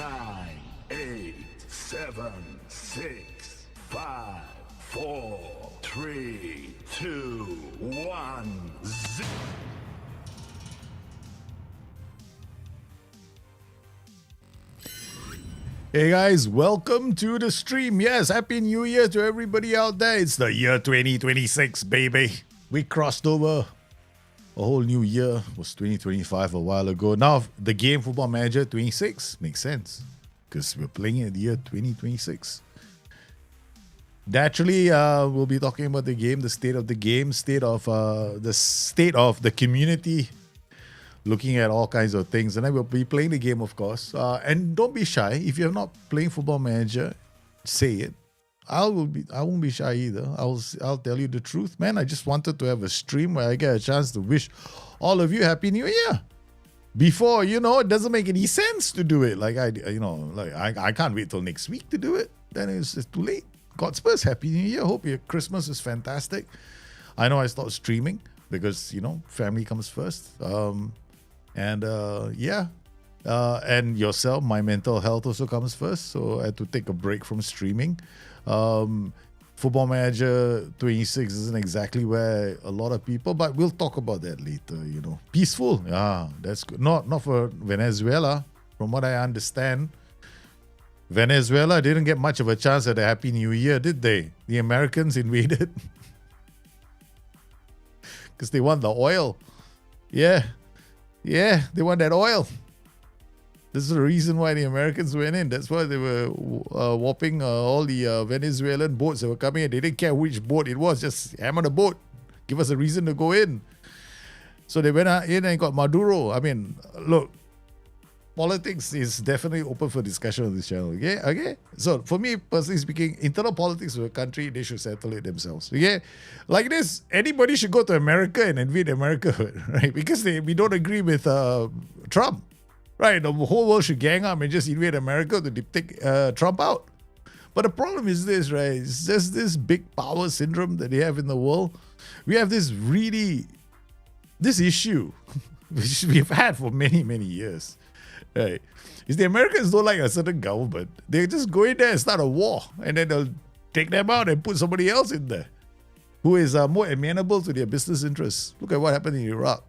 nine, eight, seven, six, five, four, three, two, one, zero. Hey guys, welcome to the stream. Yes, Happy New Year to everybody out there. It's the year 2026, baby. We crossed over a whole new year. It was 2025 a while ago. Now, the game Football Manager 26 makes sense because we're playing in the year 2026. Naturally, we'll be talking about the game, the state of the game, state of the community, looking at all kinds of things, and I will be playing the game, of course. And don't be shy. If you're not playing Football Manager, say it. I won't be shy either. I'll tell you the truth, man. I just wanted to have a stream where I get a chance to wish all of you Happy New Year. Before, it doesn't make any sense to do it. I can't wait till next week to do it. Then it's too late. God's first, Happy New Year. Hope your Christmas is fantastic. I know I stopped streaming because family comes first. And yourself, my mental health also comes first. So I had to take a break from streaming. Football Manager 26 isn't exactly where a lot of people, but we'll talk about that later, Peaceful. Yeah, that's good. Not for Venezuela, from what I understand. Venezuela didn't get much of a chance at a Happy New Year, did they? The Americans invaded. Because they want the oil. Yeah, they want that oil. This is the reason why the Americans went in. That's why they were whopping all the Venezuelan boats that were coming in. They didn't care which boat it was, just hammer the boat. Give us a reason to go in. So they went in and got Maduro. I mean, look, politics is definitely open for discussion on this channel. Okay? So for me, personally speaking, internal politics of a country, they should settle it themselves. Okay? Like this, anybody should go to America and invade America, right? Because we don't agree with Trump. Right, the whole world should gang up and just invade America to take Trump out. But the problem is this, right? It's just this big power syndrome that they have in the world. We have this issue, which we've had for many, many years. Right? Is the Americans don't like a certain government. They just go in there and start a war. And then they'll take them out and put somebody else in there who is more amenable to their business interests. Look at what happened in Iraq.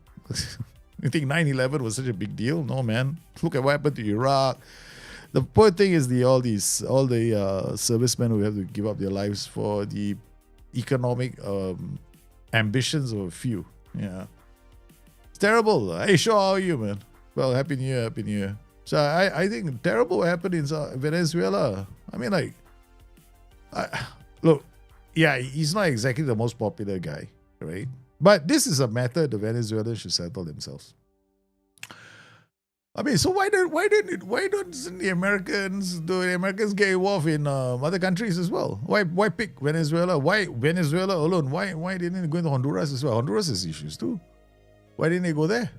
You think 9/11 was such a big deal? No, man. Look at what happened to Iraq. The poor thing is all the servicemen who have to give up their lives for the economic ambitions of a few. Yeah, it's terrible. Hey, Shaw, how are you, man? Well, Happy New Year, Happy New Year. So I think terrible what happened in Venezuela. I mean, look, yeah, he's not exactly the most popular guy, right? But this is a matter the Venezuelans should settle themselves. I mean, so why don't the Americans get involved in other countries as well? Why pick Venezuela? Why Venezuela alone? Why didn't they go into Honduras as well? Honduras has issues too. Why didn't they go there?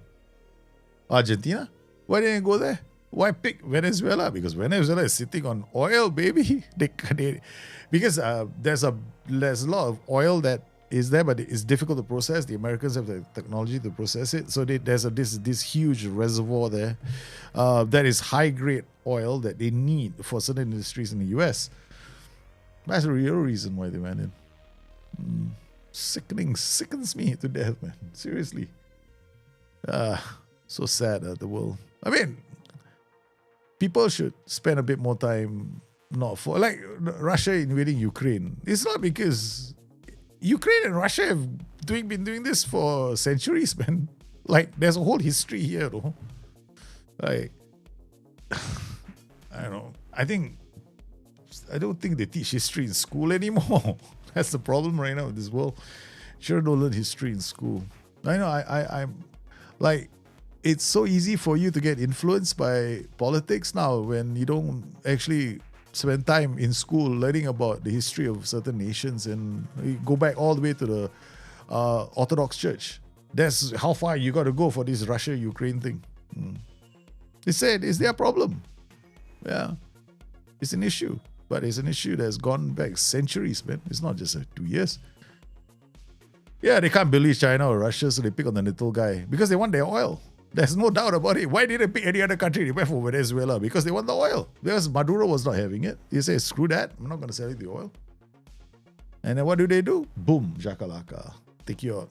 Argentina? Why didn't they go there? Why pick Venezuela? Because Venezuela is sitting on oil, baby. Because there's a lot of oil that is there, but it's difficult to process. The Americans have the technology to process it. So there's this huge reservoir there that is high-grade oil that they need for certain industries in the US. That's the real reason why they went in. Sickens me to death, man. Seriously. So sad the world. I mean, people should spend a bit more time not for... Like Russia invading Ukraine. It's not because... Ukraine and Russia have been doing this for centuries, man. Like, there's a whole history here, though. Like, I don't know. I don't think they teach history in school anymore. That's the problem right now in this world. Sure, don't learn history in school. I know. I'm like, it's so easy for you to get influenced by politics now when you don't actually spend time in school learning about the history of certain nations, and you go back all the way to the Orthodox Church. That's how far you got to go for this Russia-Ukraine thing. They said it's their problem. Yeah, it's an issue, but it's an issue that's gone back centuries, man. It's not just 2 years. Yeah, they can't believe China or Russia, so they pick on the little guy because they want their oil. There's no doubt about it. Why didn't they pick any other country? They went for Venezuela because they want the oil. Because Maduro was not having it. He said, screw that. I'm not going to sell you the oil. And then what do? Boom, jakalaka. Take you out.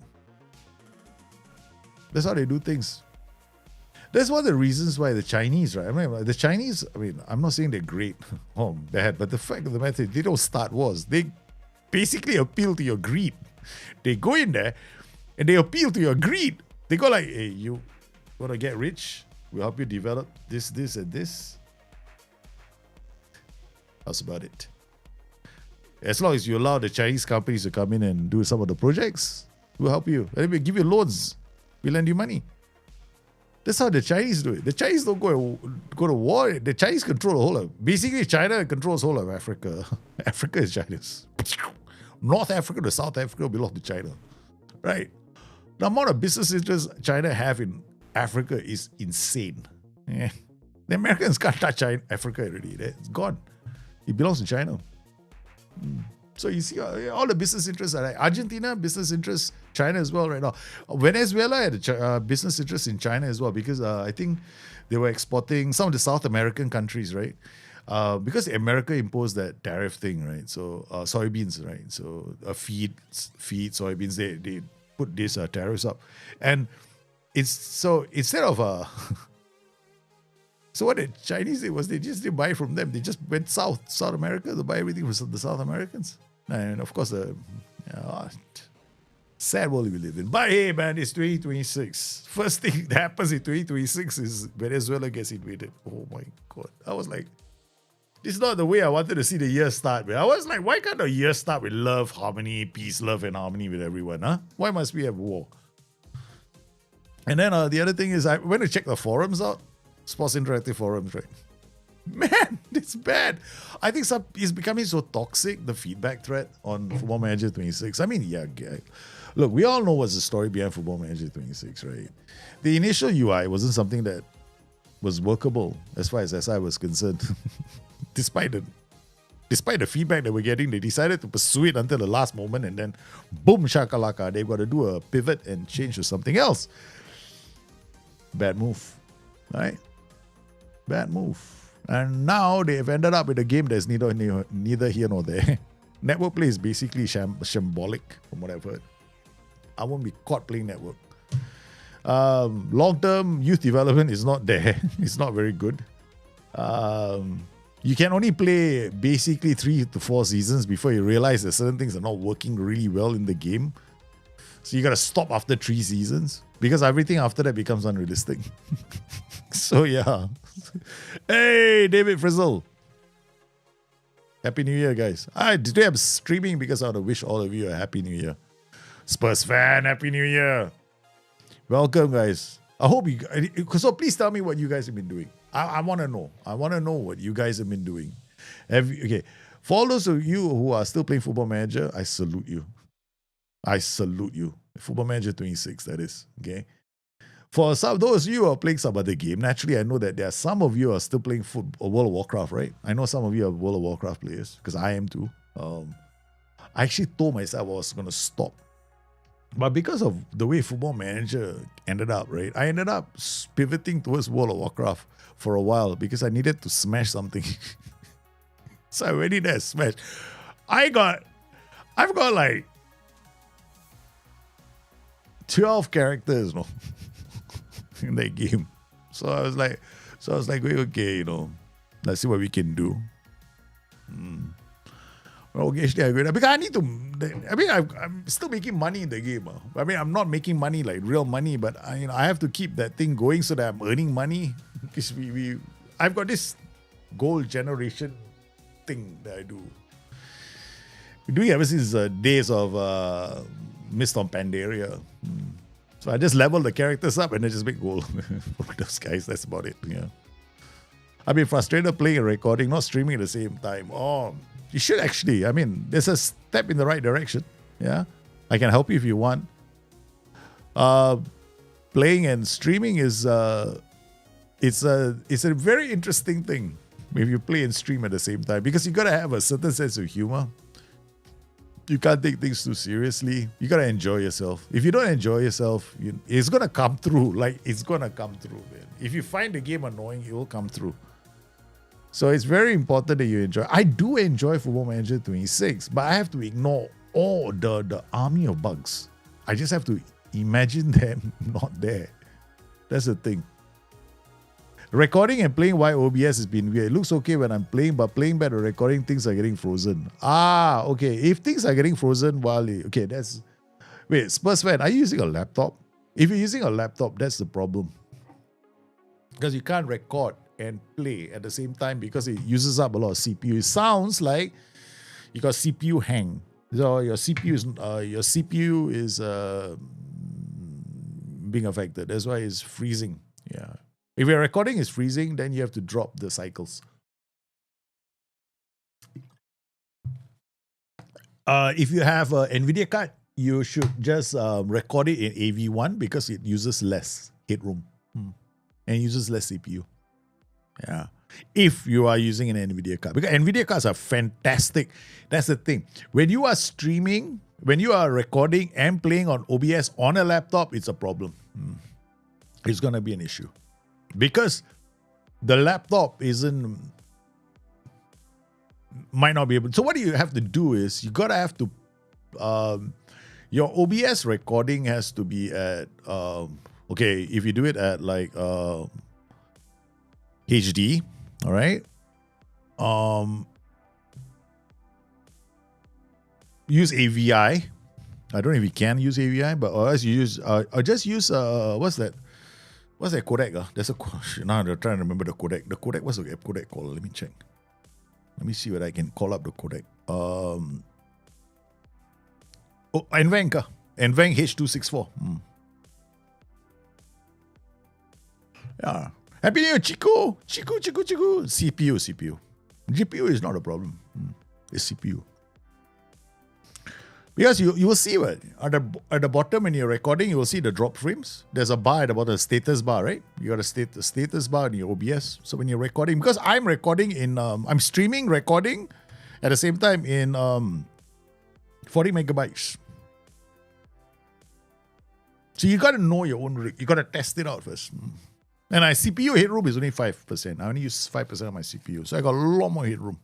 That's how they do things. That's one of the reasons why the Chinese, right? I mean, the Chinese, I'm not saying they're great or bad, but the fact of the matter is they don't start wars. They basically appeal to your greed. They go in there and they appeal to your greed. They go like, hey, you want to get rich? We'll help you develop this, and this. How's about it? As long as you allow the Chinese companies to come in and do some of the projects, we'll help you. And we'll give you loans. We'll lend you money. That's how the Chinese do it. The Chinese don't go to war. The Chinese control the whole of... Basically, China controls the whole of Africa. Africa is China's. North Africa to South Africa belong to China. Right? The amount of business interests China have in Africa is insane. Yeah. The Americans can't touch Africa already. It's gone. It belongs to China. So you see all the business interests are like Argentina, business interests, China as well right now. Venezuela had a business interest in China as well because I think they were exporting some of the South American countries, right? Because America imposed that tariff thing, right? So soybeans, right? So feed soybeans, they put these tariffs up. And it's so instead of so what the Chinese did was they just didn't buy from them. They just went South America to buy everything from the South Americans. And of course, sad world we live in. But hey, man, it's 2026. First thing that happens in 2026 is Venezuela gets invaded. Oh my God. I was like, this is not the way I wanted to see the year start, man. I was like, why can't the year start with love, harmony, peace, love, and harmony with everyone, huh? Why must we have war? And then the other thing is I went to check the forums out. Sports Interactive forums, right? Man, it's bad. I think it's becoming so toxic, the feedback thread on Football Manager 26. I mean, look, we all know what's the story behind Football Manager 26, right? The initial UI wasn't something that was workable as far as SI was concerned. Despite the feedback that we're getting, they decided to pursue it until the last moment and then boom, shakalaka, they've got to do a pivot and change to something else. Bad move, right? Bad move. And now they've ended up with a game that's neither here nor there. Network play is basically shambolic, from what I've heard. I won't be caught playing network. Long-term youth development is not there. It's not very good. You can only play basically 3 to 4 seasons before you realize that certain things are not working really well in the game. So you got to stop after 3 seasons because everything after that becomes unrealistic. So yeah. Hey, David Frizzle. Happy New Year, guys. Today I'm streaming because I want to wish all of you a Happy New Year. Spurs fan, Happy New Year. Welcome, guys. I hope you... So please tell me what you guys have been doing. I want to know. I want to know what you guys have been doing. Okay. For all those of you who are still playing Football Manager, I salute you. I salute you. Football Manager 26, that is. Okay. For some those of you who are playing some other game, naturally I know that there are some of you who are still playing World of Warcraft, right? I know some of you are World of Warcraft players because I am too. I actually told myself I was going to stop. But because of the way Football Manager ended up, right? I ended up pivoting towards World of Warcraft for a while because I needed to smash something. So I went in there and smashed. I've got like 12 characters, in that game. So I was like, okay, let's see what we can do. Well, occasionally I go because I'm still making money in the game. I'm not making money like real money, but I have to keep that thing going so that I'm earning money. Because I've got this gold generation thing that I do. We're doing ever since days of Mist on Pandaria. So I just level the characters up and then just make gold for those guys. That's about it. Yeah. I've been frustrated playing and recording, not streaming at the same time. Oh, you should actually. There's a step in the right direction. Yeah. I can help you if you want. Playing and streaming is it's a very interesting thing if you play and stream at the same time because you gotta have a certain sense of humor. You can't take things too seriously. You gotta enjoy yourself. If you don't enjoy yourself, it's gonna come through. Like, it's gonna come through, man. If you find the game annoying, it will come through. So it's very important that you enjoy. I do enjoy Football Manager 26, but I have to ignore all the army of bugs. I just have to imagine them not there. That's the thing. Recording and playing via OBS has been weird. It looks okay when I'm playing, but playing back or recording, things are getting frozen. Okay. If things are getting frozen that's... Wait, Spurs fan, are you using a laptop? If you're using a laptop, that's the problem. Because you can't record and play at the same time because it uses up a lot of CPU. It sounds like you got CPU hang. So your CPU is being affected. That's why it's freezing. Yeah. If your recording is freezing, then you have to drop the cycles. If you have an NVIDIA card, you should just record it in AV1 because it uses less headroom and uses less CPU. Yeah. If you are using an NVIDIA card. Because NVIDIA cards are fantastic. That's the thing. When you are streaming, when you are recording and playing on OBS on a laptop, it's a problem. It's going to be an issue. Because the laptop might not be able. So what you have to do is you gotta have to your OBS recording has to be at if you do it at like HD, all right. Use AVI. I don't know if you can use AVI, but or else you use just use what's that codec? There's a now I'm trying to remember the codec. The codec, what's the codec called? Let me check. Let me see whether I can call up the codec. NVENC H264. Yeah. Happy New Year, Chico. CPU. GPU is not a problem. It's CPU. Because you will see what at the bottom when you're recording, you will see the drop frames. There's a bar at the bottom, a status bar, right? You got a status bar in your OBS. So when you're recording, because I'm recording in, I'm streaming recording at the same time in 40 megabytes. So you got to know your own rig. You got to test it out first. And my CPU headroom is only 5%. I only use 5% of my CPU, so I got a lot more headroom.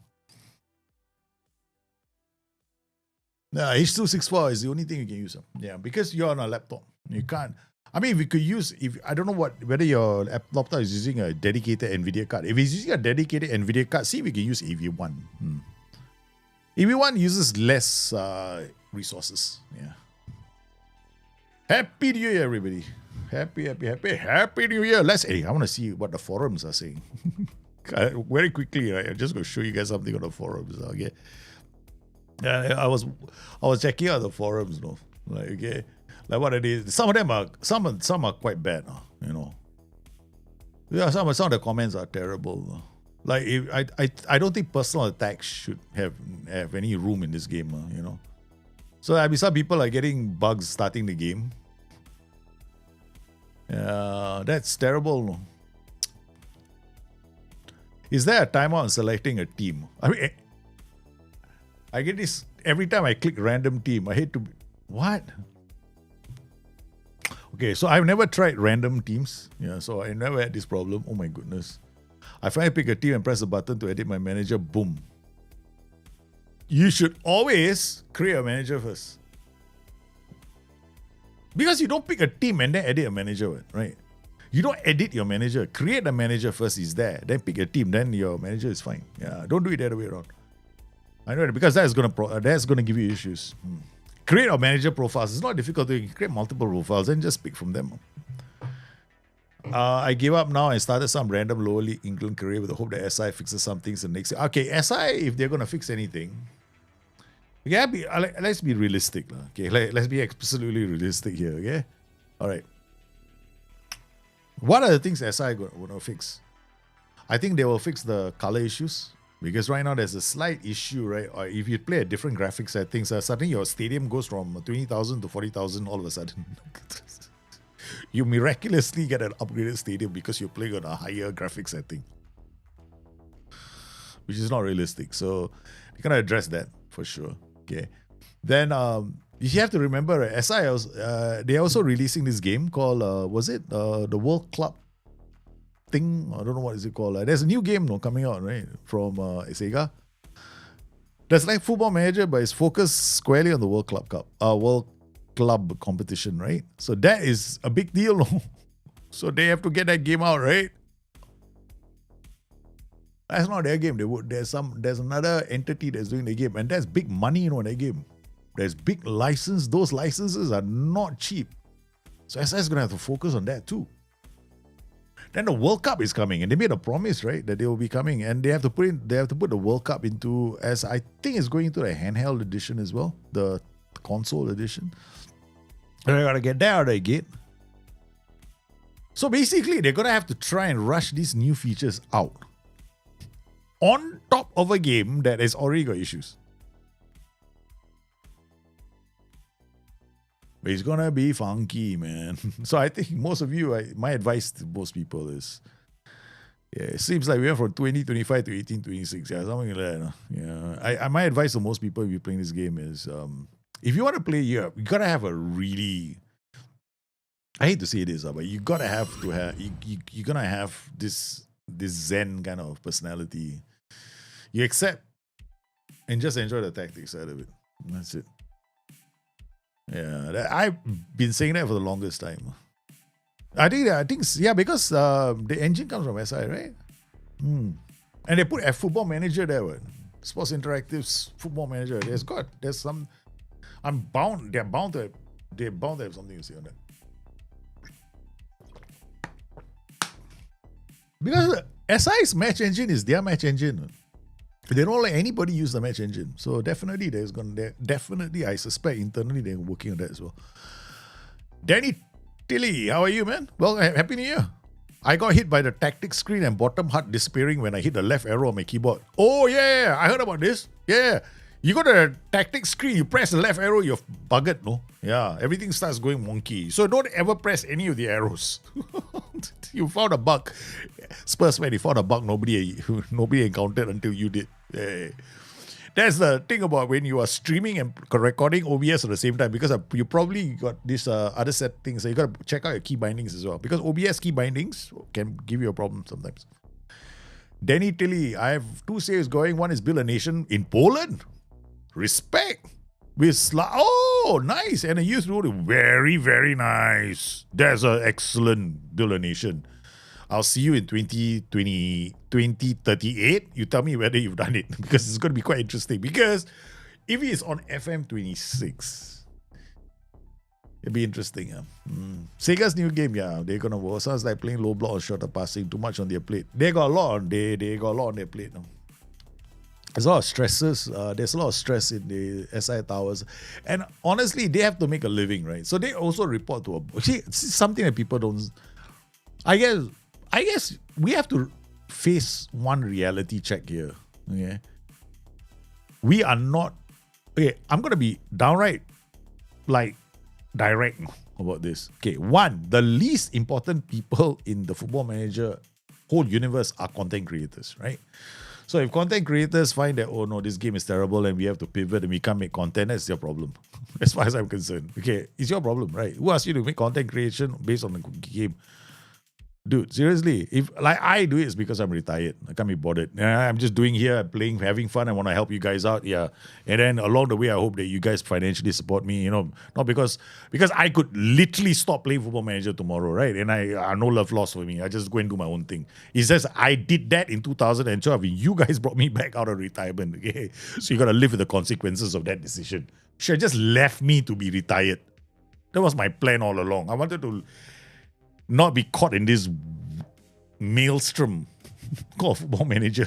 Yeah, H264 is the only thing you can use. Yeah, because you're on a laptop. You can't. I mean, I don't know whether your laptop is using a dedicated NVIDIA card. If it's using a dedicated NVIDIA card, see if we can use AV1. AV1 uses less resources. Yeah. Happy New Year, everybody. Happy New Year. I want to see what the forums are saying. Very quickly, right? I'm just going to show you guys something on the forums. Okay. I was checking out the forums, like what it is. Some of them are some are quite bad, you know. Yeah, some of the comments are terrible. Like I don't think personal attacks should have any room in this game, you know. So I mean, some people are getting bugs starting the game. Yeah, that's terrible. Is there a timer on selecting a team? I mean, I get this every time I click random team. I hate to... What? Okay, so I've never tried random teams. Yeah, so I never had this problem. Oh my goodness. I finally pick a team and press the button to edit my manager. Boom. You should always create a manager first. Because you don't pick a team and then edit a manager, right? You don't edit your manager. Create a manager first, is there. Then pick a team, then your manager is fine. Yeah, don't do it the other way around. I know it because that's gonna give you issues. Create a manager profiles. It's not difficult to create multiple profiles and just pick from them. I gave up now and started some random lower league England career with the hope that SI fixes some things the next year. Okay, SI, if they're gonna fix anything, let's be realistic. Okay, let's be absolutely realistic here. Okay, all right. What are the things SI gonna fix? I think they will fix the color issues. Because right now there's a slight issue, right? Or if you play a different graphics settings, suddenly your stadium goes from 20,000 to 40,000 all of a sudden. You miraculously get an upgraded stadium because you're playing on a higher graphics setting, which is not realistic. So you're gonna address that for sure. Okay. Then you have to remember, SI they're also releasing this game called was it the World Club thing? I don't know what is it called. There's a new game coming out, right, from Sega. That's like Football Manager, but it's focused squarely on the World Club competition, right? So that is a big deal. So they have to get that game out, right? That's not their game. There's another entity that's doing the game, and that's big money, in that game. There's big license. Those licenses are not cheap. So SI is gonna have to focus on that too. Then the World Cup is coming, and they made a promise, right, that they will be coming, and they have to put the World Cup into, as I think it's going into the handheld edition as well, the console edition. And they gotta get that out of the gate. So basically, they're gonna have to try and rush these new features out on top of a game that has already got issues. But it's gonna be funky, man. So I think most of you, my advice to most people is, it seems like we went from 2025 to 1826. Yeah, something like that. Yeah, my advice to most people if you're playing this game is, if you want to play, you gotta have a really, I hate to say this, but you're gonna have this zen kind of personality. You accept and just enjoy the tactics out of it. That's it. Yeah, I've been saying that for the longest time. I think because the engine comes from SI, right? And they put a Football Manager there, what? Sports Interactive's Football Manager. There's some. They're bound to have something to say on that. Because SI's match engine is their match engine. They don't let anybody use the match engine. So definitely I suspect internally they're working on that as well. Danny Tilly, how are you, man? Well, Happy New Year. I got hit by the tactics screen and bottom HUD disappearing when I hit the left arrow on my keyboard. Oh, yeah, I heard about this. Yeah. You got a tactics screen, you press the left arrow, you're buggered, no? Yeah, everything starts going wonky. So don't ever press any of the arrows. You found a bug. Spurs, man, you found a bug nobody encountered until you did. Yeah. That's the thing about when you are streaming and recording OBS at the same time, because you probably got this other settings. So you got to check out your key bindings as well, because OBS key bindings can give you a problem sometimes. Danny Tilly, I have 2 saves going. One is Build a Nation in Poland. Respect. Oh, nice. And a youth rule. Very, very nice. That's an excellent Build a Nation. I'll see you in 2038. You tell me whether you've done it, because it's going to be quite interesting. Because if it's on FM26, it'll be interesting. Sega's new game, they're going to sounds like playing low block or shorter passing, too much on their plate. They got a lot on their plate now. There's a lot of stresses. There's a lot of stress in the SI towers. And honestly, they have to make a living, right? So they also report to something that people don't... I guess we have to face one reality check here. Okay? We are not... Okay, I'm going to be downright, direct about this. Okay, one, the least important people in the Football Manager whole universe are content creators, right? So if content creators find that, oh no, this game is terrible and we have to pivot and we can't make content, that's your problem. As far as I'm concerned. Okay, it's your problem, right? Who asked you to make content creation based on the game? Dude, seriously, if I do it, it's because I'm retired. I can't be bothered. I'm just doing here, playing, having fun. I want to help you guys out. Yeah. And then along the way, I hope that you guys financially support me, not because I could literally stop playing Football Manager tomorrow, right? And I no love lost for me. I just go and do my own thing. It's just I did that in 2012. You guys brought me back out of retirement. Okay. So you got to live with the consequences of that decision. Should have just left me to be retired. That was my plan all along. I wanted to not be caught in this maelstrom called Football Manager.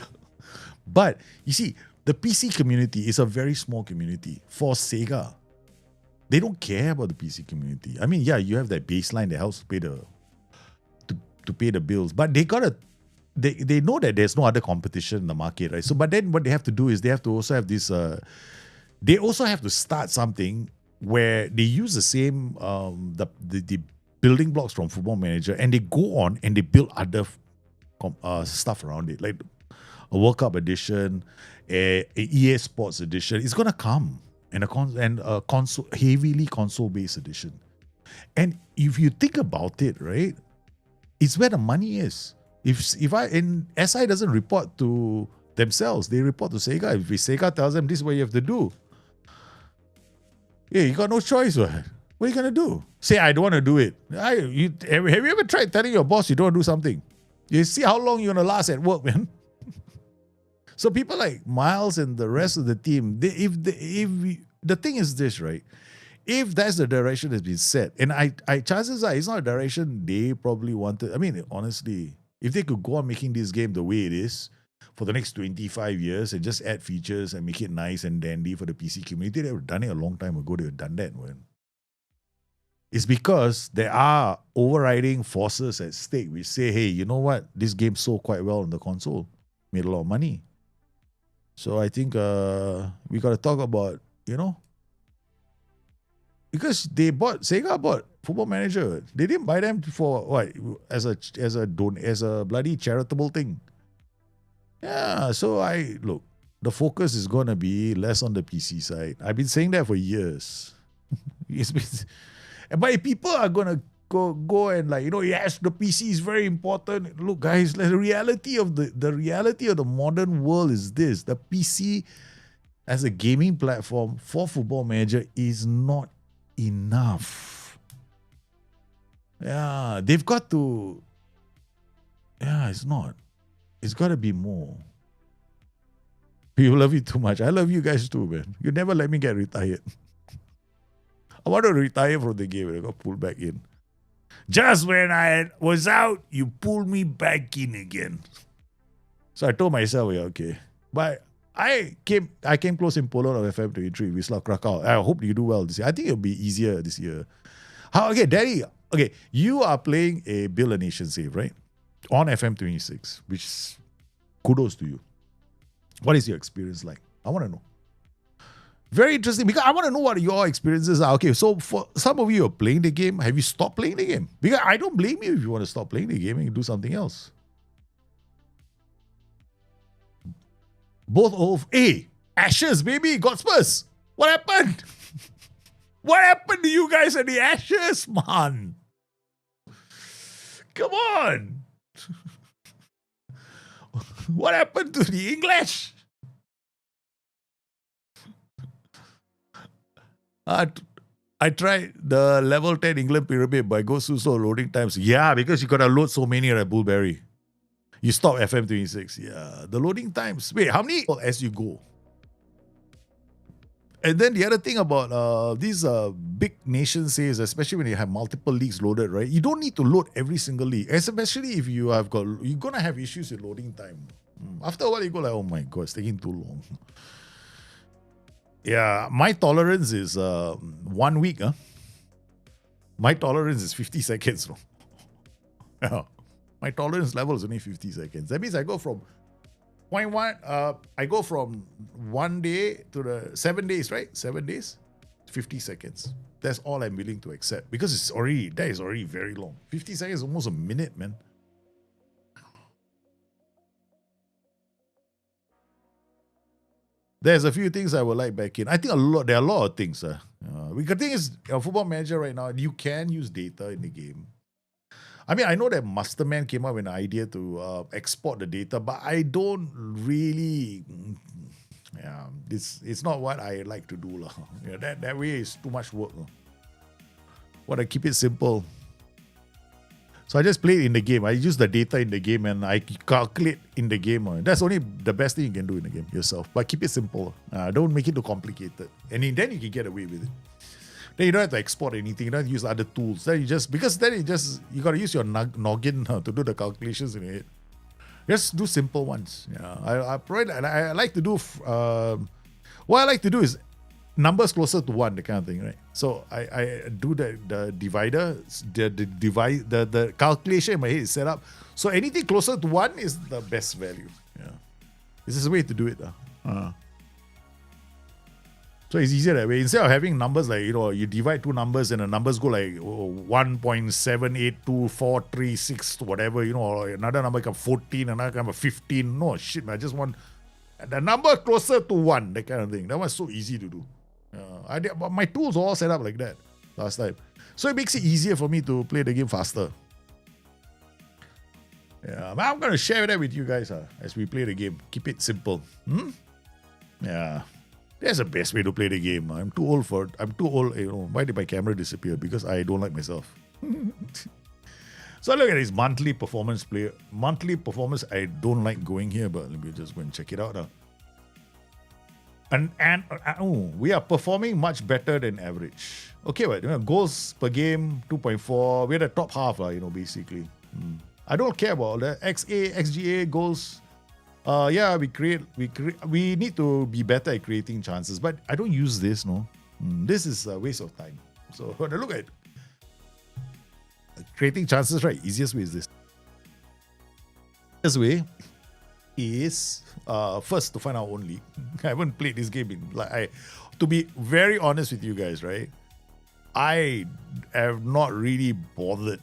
But you see, the PC community is a very small community for Sega. They don't care about the PC community. I mean, yeah, you have that baseline that helps pay to pay the bills, but they know that there's no other competition in the market, right? So, but then what they have to do is they have to also have this. They also have to start something where they use the same the building blocks from Football Manager, and they go on and they build other stuff around it, like a World Cup edition, a EA Sports edition. It's gonna come. and a console heavily console-based edition. And if you think about it, right, it's where the money is. If SI doesn't report to themselves, they report to Sega. If Sega tells them this is what you have to do, yeah, you got no choice. What are you gonna do? Say I don't want to do it. Have you ever tried telling your boss you don't want to do something? You see how long you're gonna last at work, man. So people like Miles and the rest of the team, the thing is this, right? If that's the direction that's been set, and I chances are it's not a direction they probably wanted. I mean, honestly, if they could go on making this game the way it is for the next 25 years and just add features and make it nice and dandy for the PC community, they would have done it a long time ago. They would have done that. Man. It's because there are overriding forces at stake which say, hey, you know what? This game sold quite well on the console, made a lot of money. So I think we got to talk about, because Sega bought Football Manager. They didn't buy them for what? As a bloody charitable thing. Yeah, so look, the focus is gonna be less on the PC side. I've been saying that for years. But if people are gonna go and yes, the PC is very important. Look, guys, the reality of the modern world is this: the PC as a gaming platform for Football Manager is not enough. Yeah, they've got to. Yeah, it's not. It's got to be more. People love you too much. I love you guys too, man. You never let me get retired. I want to retire from the game and I got pulled back in. Just when I was out, you pulled me back in again. So I told myself, yeah, okay. But I came close in Poland of FM23, Wisla Krakow. I hope you do well this year. I think it'll be easier this year. Okay, Daddy. Okay, you are playing a Build a Nation save, right? On FM26, which kudos to you. What is your experience like? I want to know. Very interesting, because I want to know what your experiences are. Okay, so for some of you are playing the game, have you stopped playing the game? Because I don't blame you if you want to stop playing the game and do something else. Both of Ashes, baby, got Spurs. What happened? What happened to you guys at the Ashes, man? Come on. What happened to the English? I tried the level 10 England pyramid, but it goes through so loading times. Yeah, because you got to load so many at Bullberry. You stop FM26. Yeah, the loading times. Wait, how many as you go? And then the other thing about these big nation saves, especially when you have multiple leagues loaded, right? You don't need to load every single league, especially if you're gonna have issues with loading time. After a while, you go like, oh my god, it's taking too long. Yeah, my tolerance is 1 week. My tolerance is 50 seconds. Yeah. My tolerance level is only 50 seconds. That means I go from 0.1, I go from 1 day to the 7 days, right? 7 days, 50 seconds. That's all I'm willing to accept, because that is already very long. 50 seconds is almost a minute, man. There's a few things I would like back in. I think there are a lot of things. The thing is, Football Manager right now, you can use data in the game. I mean, I know that Masterman came up with an idea to export the data, but I don't really. Yeah, it's not what I like to do, lah. Yeah, that way is too much work. Want to keep it simple. So I just play it in the game. I use the data in the game and I calculate in the game. That's only the best thing you can do in the game yourself. But keep it simple. Don't make it too complicated. And then you can get away with it. Then you don't have to export anything. You don't have to use other tools. Then you got to use your noggin to do the calculations in it. Just do simple ones. Yeah, I like to do. What I like to do is numbers closer to 1, the kind of thing, right? So I do the divider, the calculation in my head is set up. So anything closer to 1 is the best value. Yeah, this is a way to do it. So it's easier that way. Instead of having numbers like, you divide two numbers and the numbers go like 1.782436 whatever, or another number come 14, another number 15. No shit, man. I just want the number closer to 1, that kind of thing. That was so easy to do. But my tools are all set up like that last time. So it makes it easier for me to play the game faster. Yeah, but I'm going to share that with you guys as we play the game. Keep it simple. Yeah. That's the best way to play the game. I'm too old. Why did my camera disappear? Because I don't like myself. So look at this monthly performance player. Monthly performance, I don't like going here, but let me just go and check it out now. And we are performing much better than average. Okay, but goals per game 2.4. We're the top half, basically. I don't care about all that. XA, XGA, goals. We need to be better at creating chances, but I don't use this, no. This is a waste of time. So when I look at creating chances, right? Easiest way is this. Easiest way is first to find our own league. I haven't played this game to be very honest with you guys, right? I have not really bothered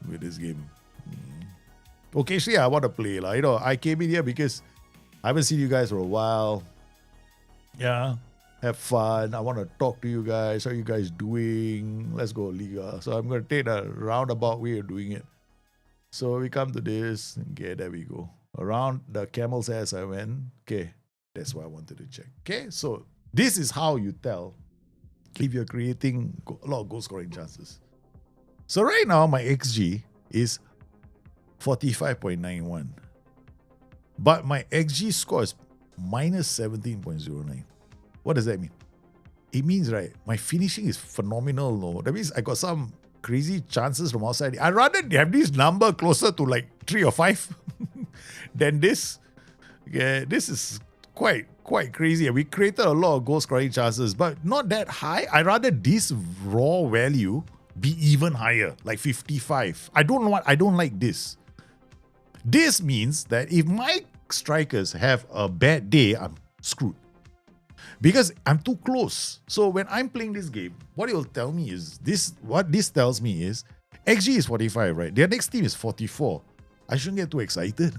with this game. Occasionally I want to play. I came in here because I haven't seen you guys for a while. Yeah. Have fun. I want to talk to you guys. How are you guys doing? Let's go Liga. So I'm going to take a roundabout way of doing it. So we come to this. Okay, there we go. Around the camel's ass I went. Okay, that's what I wanted to check. Okay, so this is how you tell if you're creating a lot of goal scoring chances. So right now my XG is 45.91. But my XG score is minus 17.09. What does that mean? It means, right, my finishing is phenomenal. No? That means I got some crazy chances from outside. I'd rather have this number closer to like 3 or 5 than this. Yeah, this is quite crazy. We created a lot of goal scoring chances, but not that high. I'd rather this raw value be even higher, like 55. I don't like this. This means that if my strikers have a bad day, I'm screwed. Because I'm too close. So when I'm playing this game, what it will tell me is this. What this tells me is XG is 45, right? Their next team is 44. I shouldn't get too excited.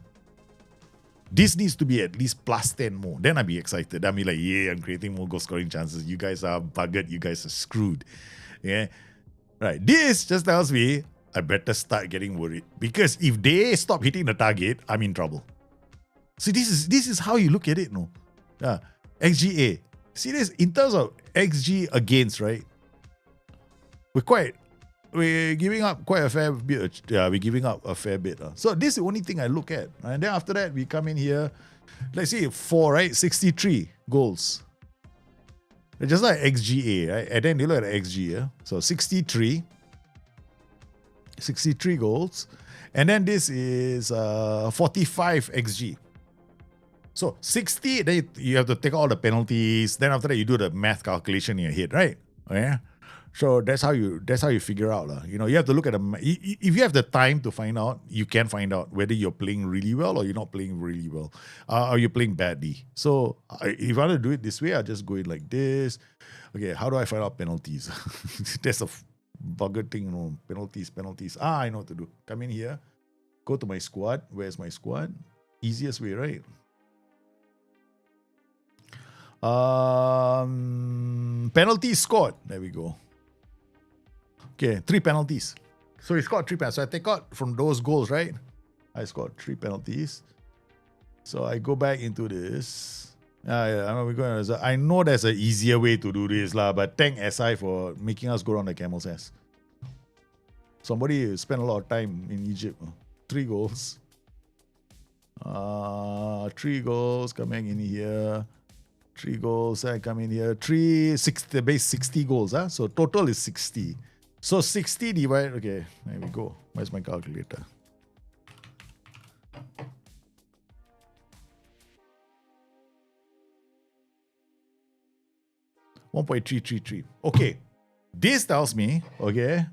This needs to be at least plus 10 more. Then I'll be excited. I'll be like, yeah, I'm creating more goal scoring chances. You guys are buggered. You guys are screwed. Yeah. Right. This just tells me I better start getting worried. Because if they stop hitting the target, I'm in trouble. See, this is how you look at it, no? XGA. See this, in terms of XG against, right? We're giving up quite a fair bit. Yeah, we're giving up a fair bit. So this is the only thing I look at. And then after that, we come in here. Let's see, 4, right? 63 goals. It's just like XGA, right? And then you look at XG, yeah? So 63 goals. And then this is 45 XG. So 60, then you have to take all the penalties. Then after that, you do the math calculation in your head, right? Yeah. So that's how you figure out. You have to look at if you have the time to find out, you can find out whether you're playing really well or you're not playing really well, or you're playing badly. So if I want to do it this way, I just go in like this. Okay, how do I find out penalties? That's a bugger thing, penalties. I know what to do. Come in here, go to my squad. Where's my squad? Easiest way, right? Penalties scored. There we go. Okay, 3 penalties. So he scored 3 penalties. So I take out from those goals, right? I scored 3 penalties. So I go back into this. I know there's an easier way to do this, but thank SI for making us go around the camel's ass. Somebody spent a lot of time in Egypt. 3 goals. 3 goals coming in here. 3 goals, I come in here. 60 goals. So total is 60. So 60 divided, okay, there we go. Where's my calculator? $1.333. Okay, this tells me, okay,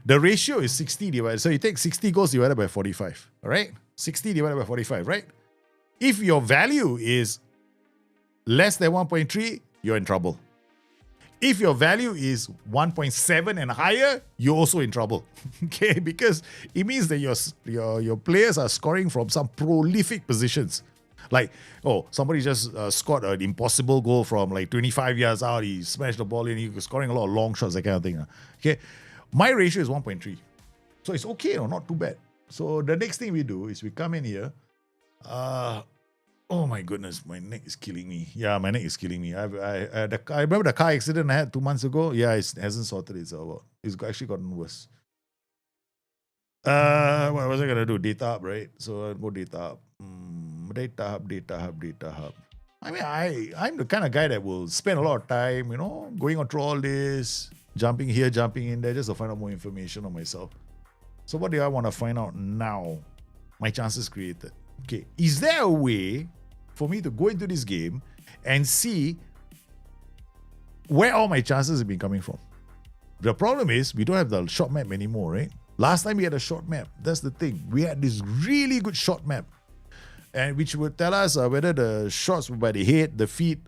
the ratio is 60 divided. So you take 60 goals divided by 45, all right? 60 divided by 45, right? If your value is less than 1.3, you're in trouble. If your value is 1.7 and higher, you're also in trouble. Okay, because it means that your players are scoring from some prolific positions. Like, oh, somebody just scored an impossible goal from like 25 yards out. He smashed the ball in. He was scoring a lot of long shots, that kind of thing. Okay. My ratio is 1.3. So it's okay, not too bad. So the next thing we do is we come in here. Oh my goodness, my neck is killing me. Yeah, my neck is killing me. I remember the car accident I had 2 months ago. Yeah, it hasn't sorted itself out. It's actually gotten worse. What was I gonna do? Data hub, right? So I'll go data hub. Data hub. I mean, I'm the kind of guy that will spend a lot of time, going through all this, jumping here, jumping in there, just to find out more information on myself. So what do I want to find out now? My chances created. Okay, is there a way for me to go into this game and see where all my chances have been coming from? The problem is we don't have the shot map anymore, right? Last time we had a shot map. That's the thing. We had this really good shot map, and which would tell us whether the shots were by the head, the feet,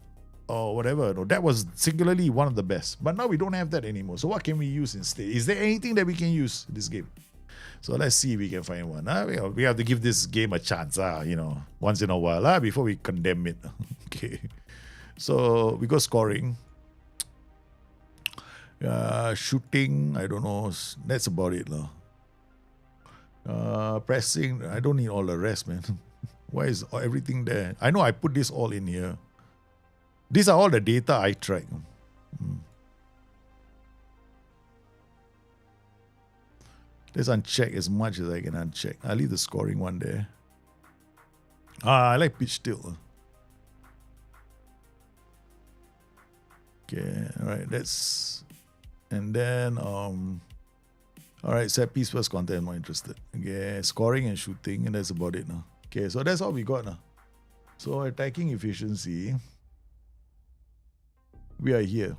or whatever. No, that was singularly one of the best. But now we don't have that anymore. So what can we use instead? Is there anything that we can use in this game? So let's see if we can find one. We have to give this game a chance, once in a while, before we condemn it. Okay. So we go scoring. Shooting, I don't know. That's about it. Pressing, I don't need all the rest, man. Why is everything there? I know I put this all in here. These are all the data I track. Let's uncheck as much as I can uncheck. I'll leave the scoring one there. I like pitch tilt. Okay, all right, that's... And then, all right, set piece first content, I'm more interested. Okay, scoring and shooting, and that's about it now. Okay, so that's all we got now. So attacking efficiency, we are here.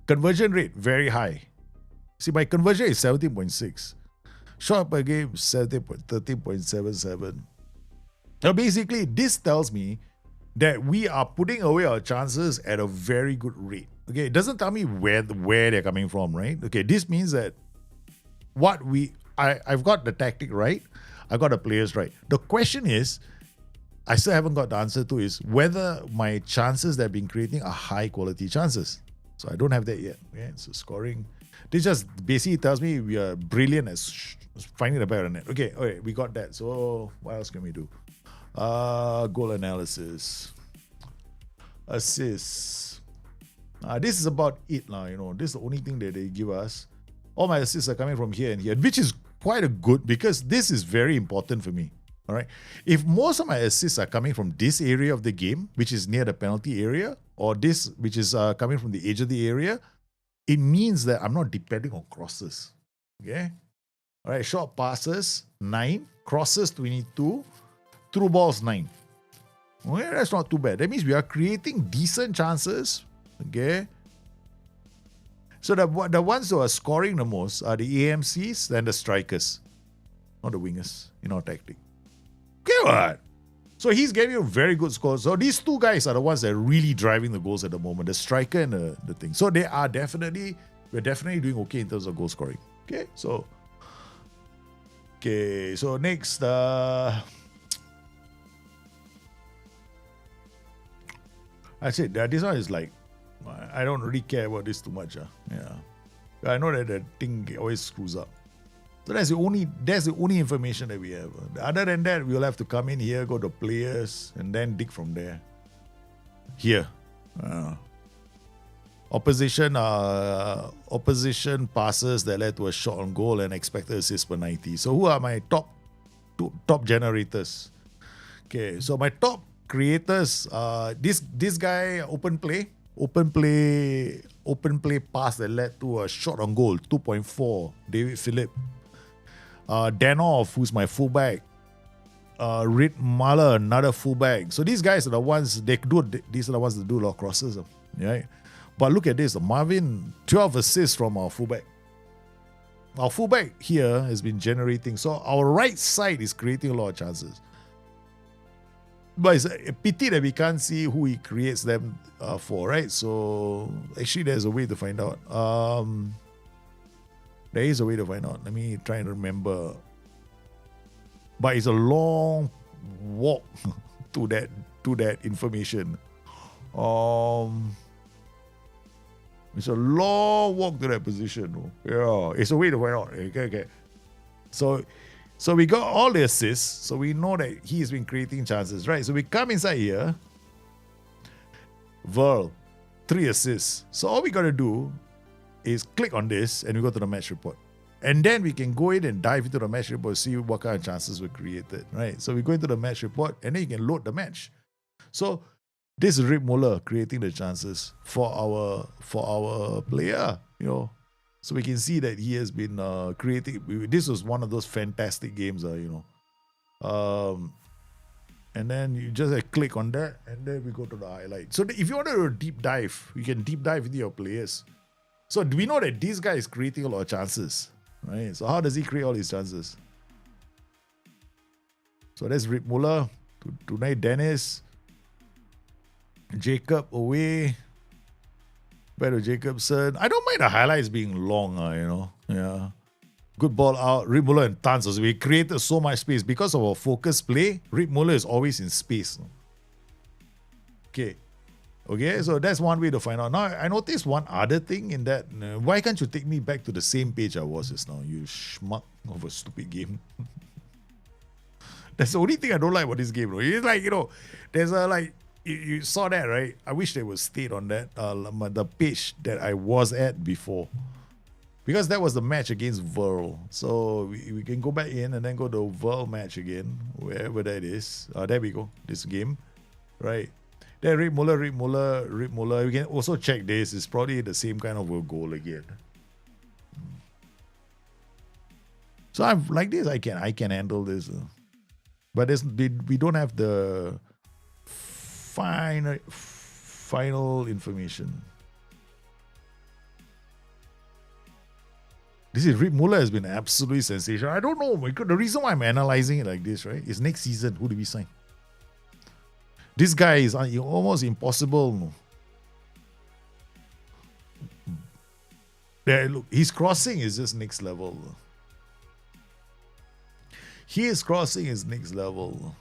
Conversion rate, very high. See, my conversion is 17.6. Shot per game, 13.77. Now, basically, this tells me that we are putting away our chances at a very good rate. Okay, it doesn't tell me where they're coming from, right? Okay, this means that I've got the tactic right, I got the players right. The question is, I still haven't got the answer to, is whether my chances that I've been creating are high quality chances. So I don't have that yet. Okay, so scoring. This just basically tells me we are brilliant at finding the better net. Okay, we got that. So what else can we do? Goal analysis. Assists. This is about it now, This is the only thing that they give us. All my assists are coming from here and here, which is quite a good, because this is very important for me. All right. If most of my assists are coming from this area of the game, which is near the penalty area, or this, which is coming from the edge of the area, it means that I'm not depending on crosses. Okay. All right. Short passes, 9. Crosses, 22. Through balls, 9. Okay, that's not too bad. That means we are creating decent chances. Okay. So the ones who are scoring the most are the AMCs and the strikers, not the wingers in our tactic. Okay, what? So he's getting a very good score. So these two guys are the ones that are really driving the goals at the moment, the striker and the thing. So we're definitely doing okay in terms of goal scoring. Okay, so next, I said that this one is like, I don't really care about this too much. Yeah, I know that the thing always screws up. So that's the only information that we have. Other than that, we'll have to come in here, go to players, and then dig from there. Here, opposition passes that led to a shot on goal and expected assist per 90. So who are my top generators? Okay, so my top creators, this guy open play pass that led to a shot on goal, 2.4, David Phillip. Danov, who's my fullback. Reed Muller, another fullback. So these guys are the ones, these are the ones that do a lot of crosses. Right? But look at this, Marvin, 12 assists from our fullback. Our fullback here has been generating. So our right side is creating a lot of chances. But it's a pity that we can't see who he creates them for, right? So actually there's a way to find out. There is a way to find out. Let me try and remember. but it's a long walk to that information. It's a long walk to that position. Yeah, it's a way to find out. Okay. So we got all the assists. So we know that he's been creating chances, right? So we come inside here. Verl, 3 assists. So all we got to do is click on this and we go to the match report. And then we can go in and dive into the match report, see what kind of chances were created, right? So we go into the match report and then you can load the match. So this is Rip Muller creating the chances for our player, you know. So we can see that he has been creating. This was one of those fantastic games, you know. And then you just click on that and then we go to the highlight. So if you want to do a deep dive, you can deep dive into your players. So do we know that this guy is creating a lot of chances, right? So how does he create all these chances? So that's Rip Muller. Tonight, Dennis. Jacob away. Back to Jacobson. I don't mind the highlights being long, you know. Yeah. Good ball out. Rip Muller and tons. So we created so much space. Because of our focus play, Rip Muller is always in space. Okay. Okay, so that's one way to find out. Now, I noticed one other thing in that. Why can't you take me back to the same page I was just now? You schmuck of a stupid game. That's the only thing I don't like about this game. It's like, you know, there's a like, you saw that, right? I wish they would stayed on that, the page that I was at before. Because that was the match against Verl. So we can go back in and then go to Verl match again, wherever that is. There we go, this game, right? Then Rip Muller. We can also check this. It's probably the same kind of a goal again. So I'm like this, I can handle this. But we don't have the final information. This is Rip Muller has been absolutely sensational. I don't know. The reason why I'm analyzing it like this, right, is next season, who do we sign? This guy is almost impossible. There, look, his crossing is just next level. His crossing is next level.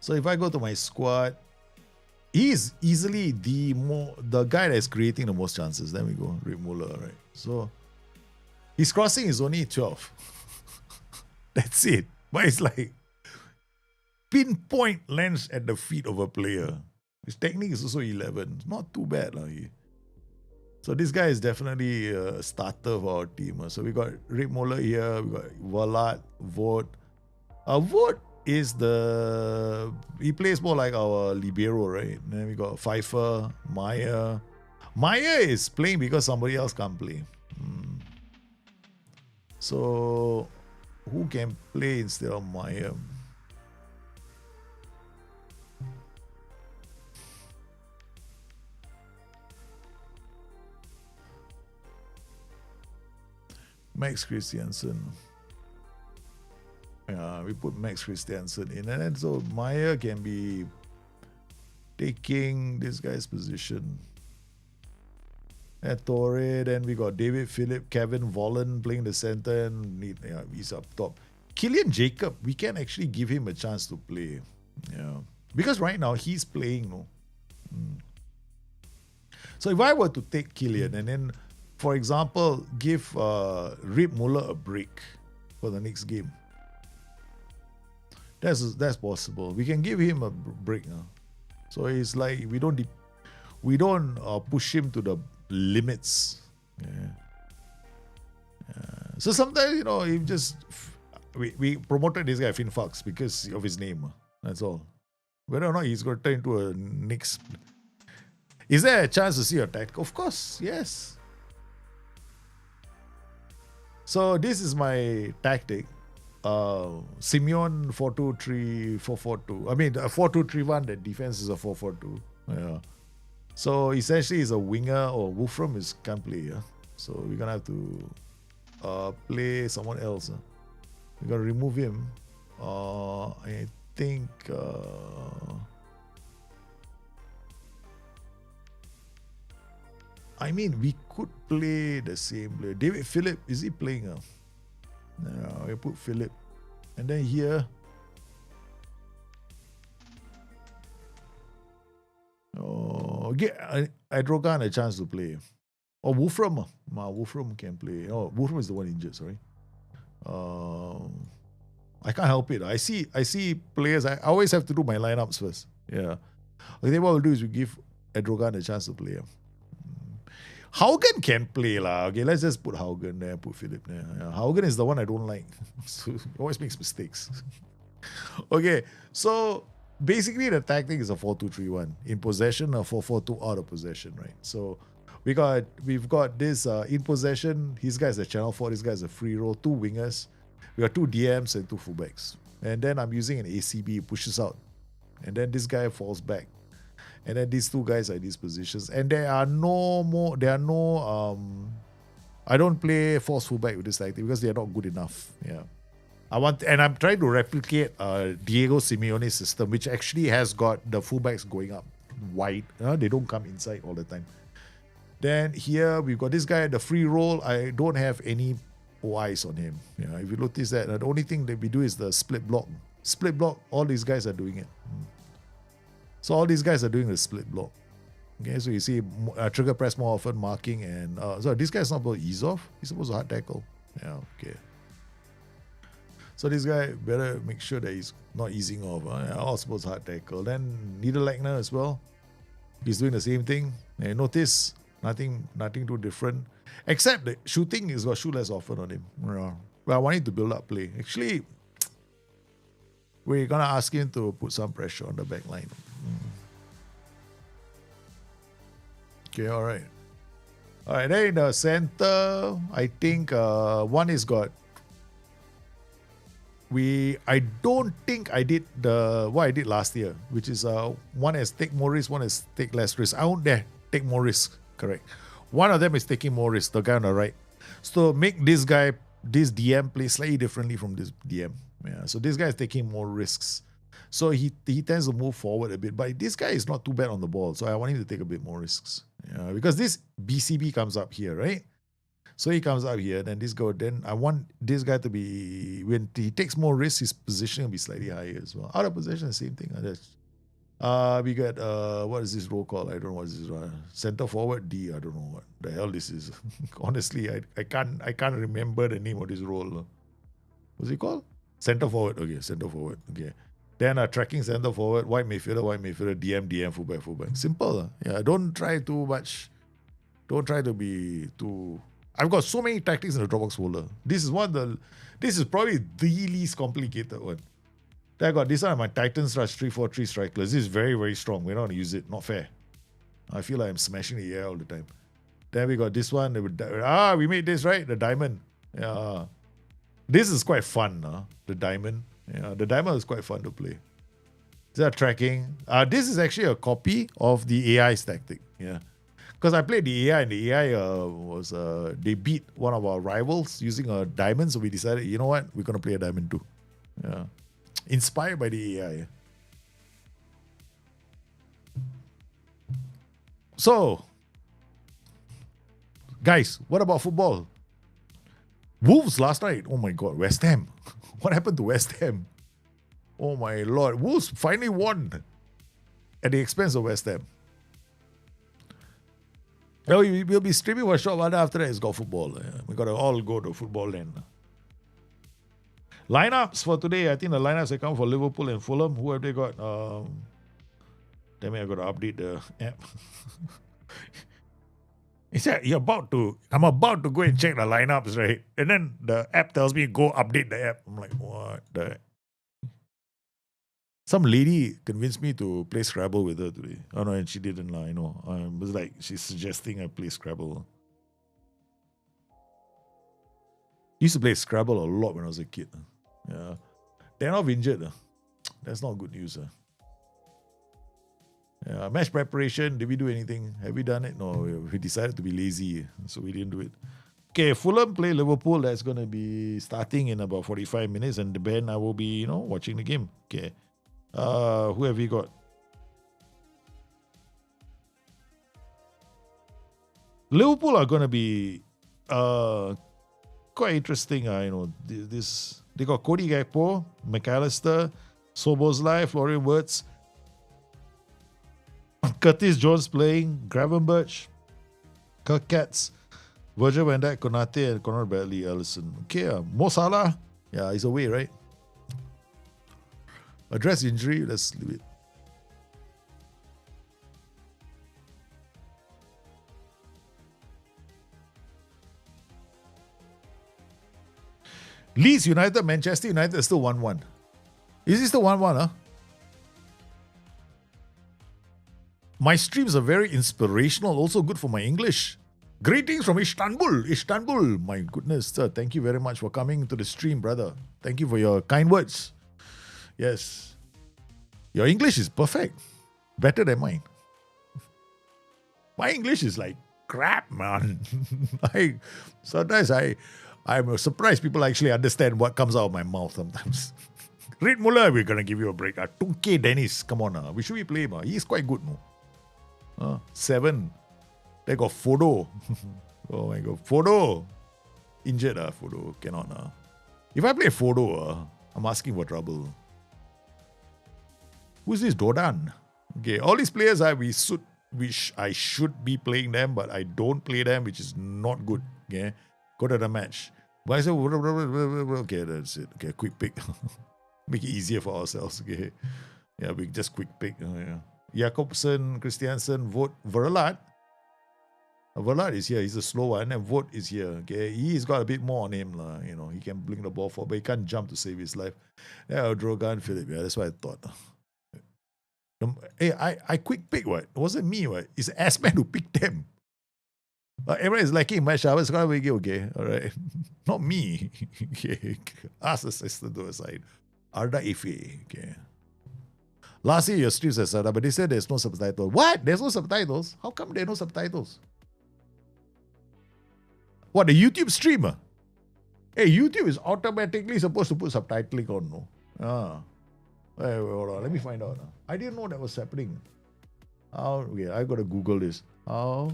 So if I go to my squad, he is easily the guy that is creating the most chances. There we go, Rip Muller, right? So his crossing is only 12. That's it. But it's like pinpoint lands at the feet of a player. His technique is also 11. Not too bad. So this guy is definitely a starter for our team. So we got Rip Muller here. We got Valat, Vogt. Vogt is he plays more like our libero, right? And then we got Pfeiffer, Meyer. Meyer is playing because somebody else can't play. So who can play instead of Meyer? Max Christiansen. We put Max Christiansen in, and then so Meyer can be taking this guy's position. At Torre, then we got David Phillip, Kevin Vollen playing the center, and he's up top. Killian Jacob, we can actually give him a chance to play. Yeah. Because right now he's playing. So if I were to take Killian and then, for example, give Rip Muller a break for the next game. That's possible. We can give him a break now. So it's like we don't push him to the limits. So sometimes, we promoted this guy Finn Fox because of his name. That's all. Whether or not he's going to turn into a next. Is there a chance to see a tactic? Of course, yes. So this is my tactic. Simeon 4-2-3, 4-4-2. I mean, a 4-2-3-1, the defense is a 4-4-2. Yeah. So essentially, he's a winger, or Wolfram can't play. Yeah? So we're going to have to play someone else. We're going to remove him. I think... I mean, we could play the same player. David Phillip, is he playing? I put Philip. And then here, get Adrogan a chance to play. Or Wolfram. Wolfram can play. Oh, Wolfram is the one injured, sorry. I can't help it. I see players. I always have to do my lineups first. Yeah. Okay, what we'll do is we give Adrogan a chance to play. Haugen can play lah. Okay, let's just put Haugen there, put Philip there. Yeah, Haugen is the one I don't like. So he always makes mistakes. Okay, so basically the tactic is a 4-2-3-1. In possession, a 4-4-2 out of possession, right? So we've got this in possession. His guy's a channel 4, this guy's a free roll, 2 wingers. We got 2 DMs and 2 fullbacks. And then I'm using an ACB, pushes out. And then this guy falls back. And then these 2 guys are in these positions. And I don't play false fullback with this tactic because they are not good enough. Yeah. I'm trying to replicate Diego Simeone's system, which actually has got the fullbacks going up wide. They don't come inside all the time. Then here we've got this guy at the free roll. I don't have any OIs on him. Yeah, if you notice that, the only thing that we do is the split block. Split block, all these guys are doing it. So all these guys are doing the split block. Okay, so you see trigger press more often, marking, and so this guy's not supposed to ease off. He's supposed to hard tackle. Yeah, okay. So this guy better make sure that he's not easing off. All supposed to hard tackle. Then Niederlechner as well. He's doing the same thing. And notice nothing too different. Except the shooting is got shoot less often on him. But I want him to build up play. Actually, we're gonna ask him to put some pressure on the back line. Okay, alright. Alright, then in the center, I think one is got. I don't think I did what I did last year, which is one is take more risk, one is take less risk. I won't take more risk, correct. One of them is taking more risk, the guy on the right. So make this DM play slightly differently from this DM. Yeah, so this guy is taking more risks. So he tends to move forward a bit. But this guy is not too bad on the ball. So I want him to take a bit more risks. Yeah, because this BCB comes up here, right? So he comes up here, then I want this guy to be, when he takes more risks, his position will be slightly higher as well. Out of position, the same thing. We got, what is this role called? I don't know what is this. Center forward D, I don't know what the hell this is. Honestly, I can't remember the name of this role. What's it called? Center forward. Okay, center forward. Okay. Then tracking center forward, wide midfielder, DM, fullback. Simple. Yeah, don't try too much. Don't try to be too... I've got so many tactics in the Dropbox folder. This is probably the least complicated one. Then I got this one, my Titans Rush 3-4-3 strikers. This is very, very strong. We're not going to use it. Not fair. I feel like I'm smashing the air all the time. Then we got this one. We made this, right? The diamond. Yeah. This is quite fun, the diamond. Yeah, the diamond is quite fun to play. These are tracking. This is actually a copy of the AI's tactic. Yeah. Because I played the AI and the AI they beat one of our rivals using a diamond. So we decided, you know what? We're going to play a diamond too. Yeah. Inspired by the AI. So, guys, what about football? Wolves last night. Oh my God, West Ham. What happened to West Ham? Oh my Lord. Wolves finally won at the expense of West Ham. Well, we'll be streaming for a short while. After that, it's got football. We got to all go to football then. Lineups for today. I think the lineups account for Liverpool and Fulham. Who have they got? Damn it, I got to update the app. He said, I'm about to go and check the lineups, right? And then the app tells me, go update the app. I'm like, what the... Some lady convinced me to play Scrabble with her today. Oh no, and she didn't lie, I know. It was like, she's suggesting I play Scrabble. Used to play Scrabble a lot when I was a kid. Yeah. They're not injured. That's not good news. Yeah, match preparation, did we do anything? Have we done it? No, we decided to be lazy, so we didn't do it. Okay, Fulham play Liverpool. That's going to be starting in about 45 minutes, and Ben, I will be, watching the game. Okay. Who have we got? Liverpool are going to be quite interesting. This they got Cody Gakpo, McAllister, Soboslai, Florian Wirtz, Curtis Jones playing, Gravenberch, Kirk Katz, Virgil van Dijk, Konate, and Conor Bradley Ellison. Okay, Mo Salah, yeah, he's away, right? Address injury, let's leave it. Leeds United, Manchester United is still 1-1. Is it still 1-1, huh? My streams are very inspirational, also good for my English. Greetings from Istanbul. Istanbul. My goodness, sir. Thank you very much for coming to the stream, brother. Thank you for your kind words. Yes. Your English is perfect. Better than mine. My English is like crap, man. Sometimes I'm surprised people actually understand what comes out of my mouth sometimes. Reid Muller, we're going to give you a break. 2K Dennis, come on. We should we play him? He's quite good, no? 7. They got Fodo. Oh my God. Fodo. Injured, Fodo. Cannot. If I play Fodo, I'm asking for trouble. Who's this Dodan? Okay, all these players which I should be playing them, but I don't play them, which is not good. Okay, go to the match. But I said, okay, that's it. Okay, quick pick. Make it easier for ourselves. Okay, yeah, we just quick pick. Yeah. Jakobsen, Christiansen, Vogt, Verlat. Verlat is here. He's a slow one, and Vogt is here. Okay, he's got a bit more on him, he can bring the ball forward, but he can't jump to save his life. Yeah, Drogan, Philip. Yeah, that's what I thought. Hey, I quick pick what? It wasn't me what? It's Asman who picked them. Everyone is liking my shower. It's gonna be okay. All right, not me. Okay, ask the sister to the side. Arda Ife. Okay. Last year your streams had started, but they said there's no subtitles. What? There's no subtitles? How come there are no subtitles? What, the YouTube streamer? Hey, YouTube is automatically supposed to put subtitling on, no? Wait, hold on. Let me find out. I didn't know that was happening. Okay, I gotta Google this. How?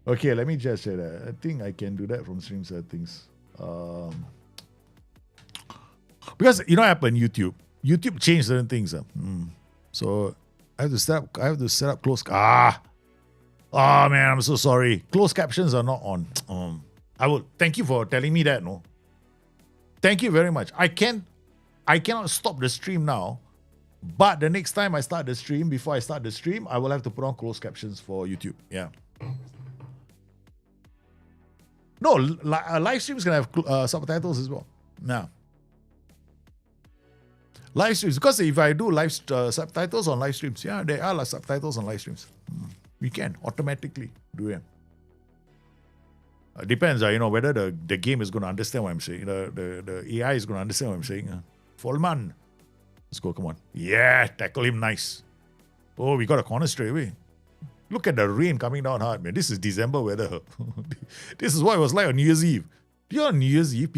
Okay, let me just say that. I think I can do that from stream settings. Because you know what happened, YouTube changed certain things. So I have to set up closed. Oh man, I'm so sorry. Closed captions are not on. I will thank you for telling me that. No, thank you very much. I cannot stop the stream now, but the next time I start the stream, before I start the stream, I will have to put on closed captions for YouTube. Yeah. No, live streams can have subtitles as well. Now, live streams, because if I do live subtitles on live streams, yeah, there are subtitles on live streams. We can automatically do it. Depends, whether the game is going to understand what I'm saying. The AI is going to understand what I'm saying. Folman, let's go, come on. Yeah, tackle him nice. Oh, we got a corner straight away. Look at the rain coming down hard, man. This is December weather. This is what it was like on New Year's Eve. On New Year's Eve,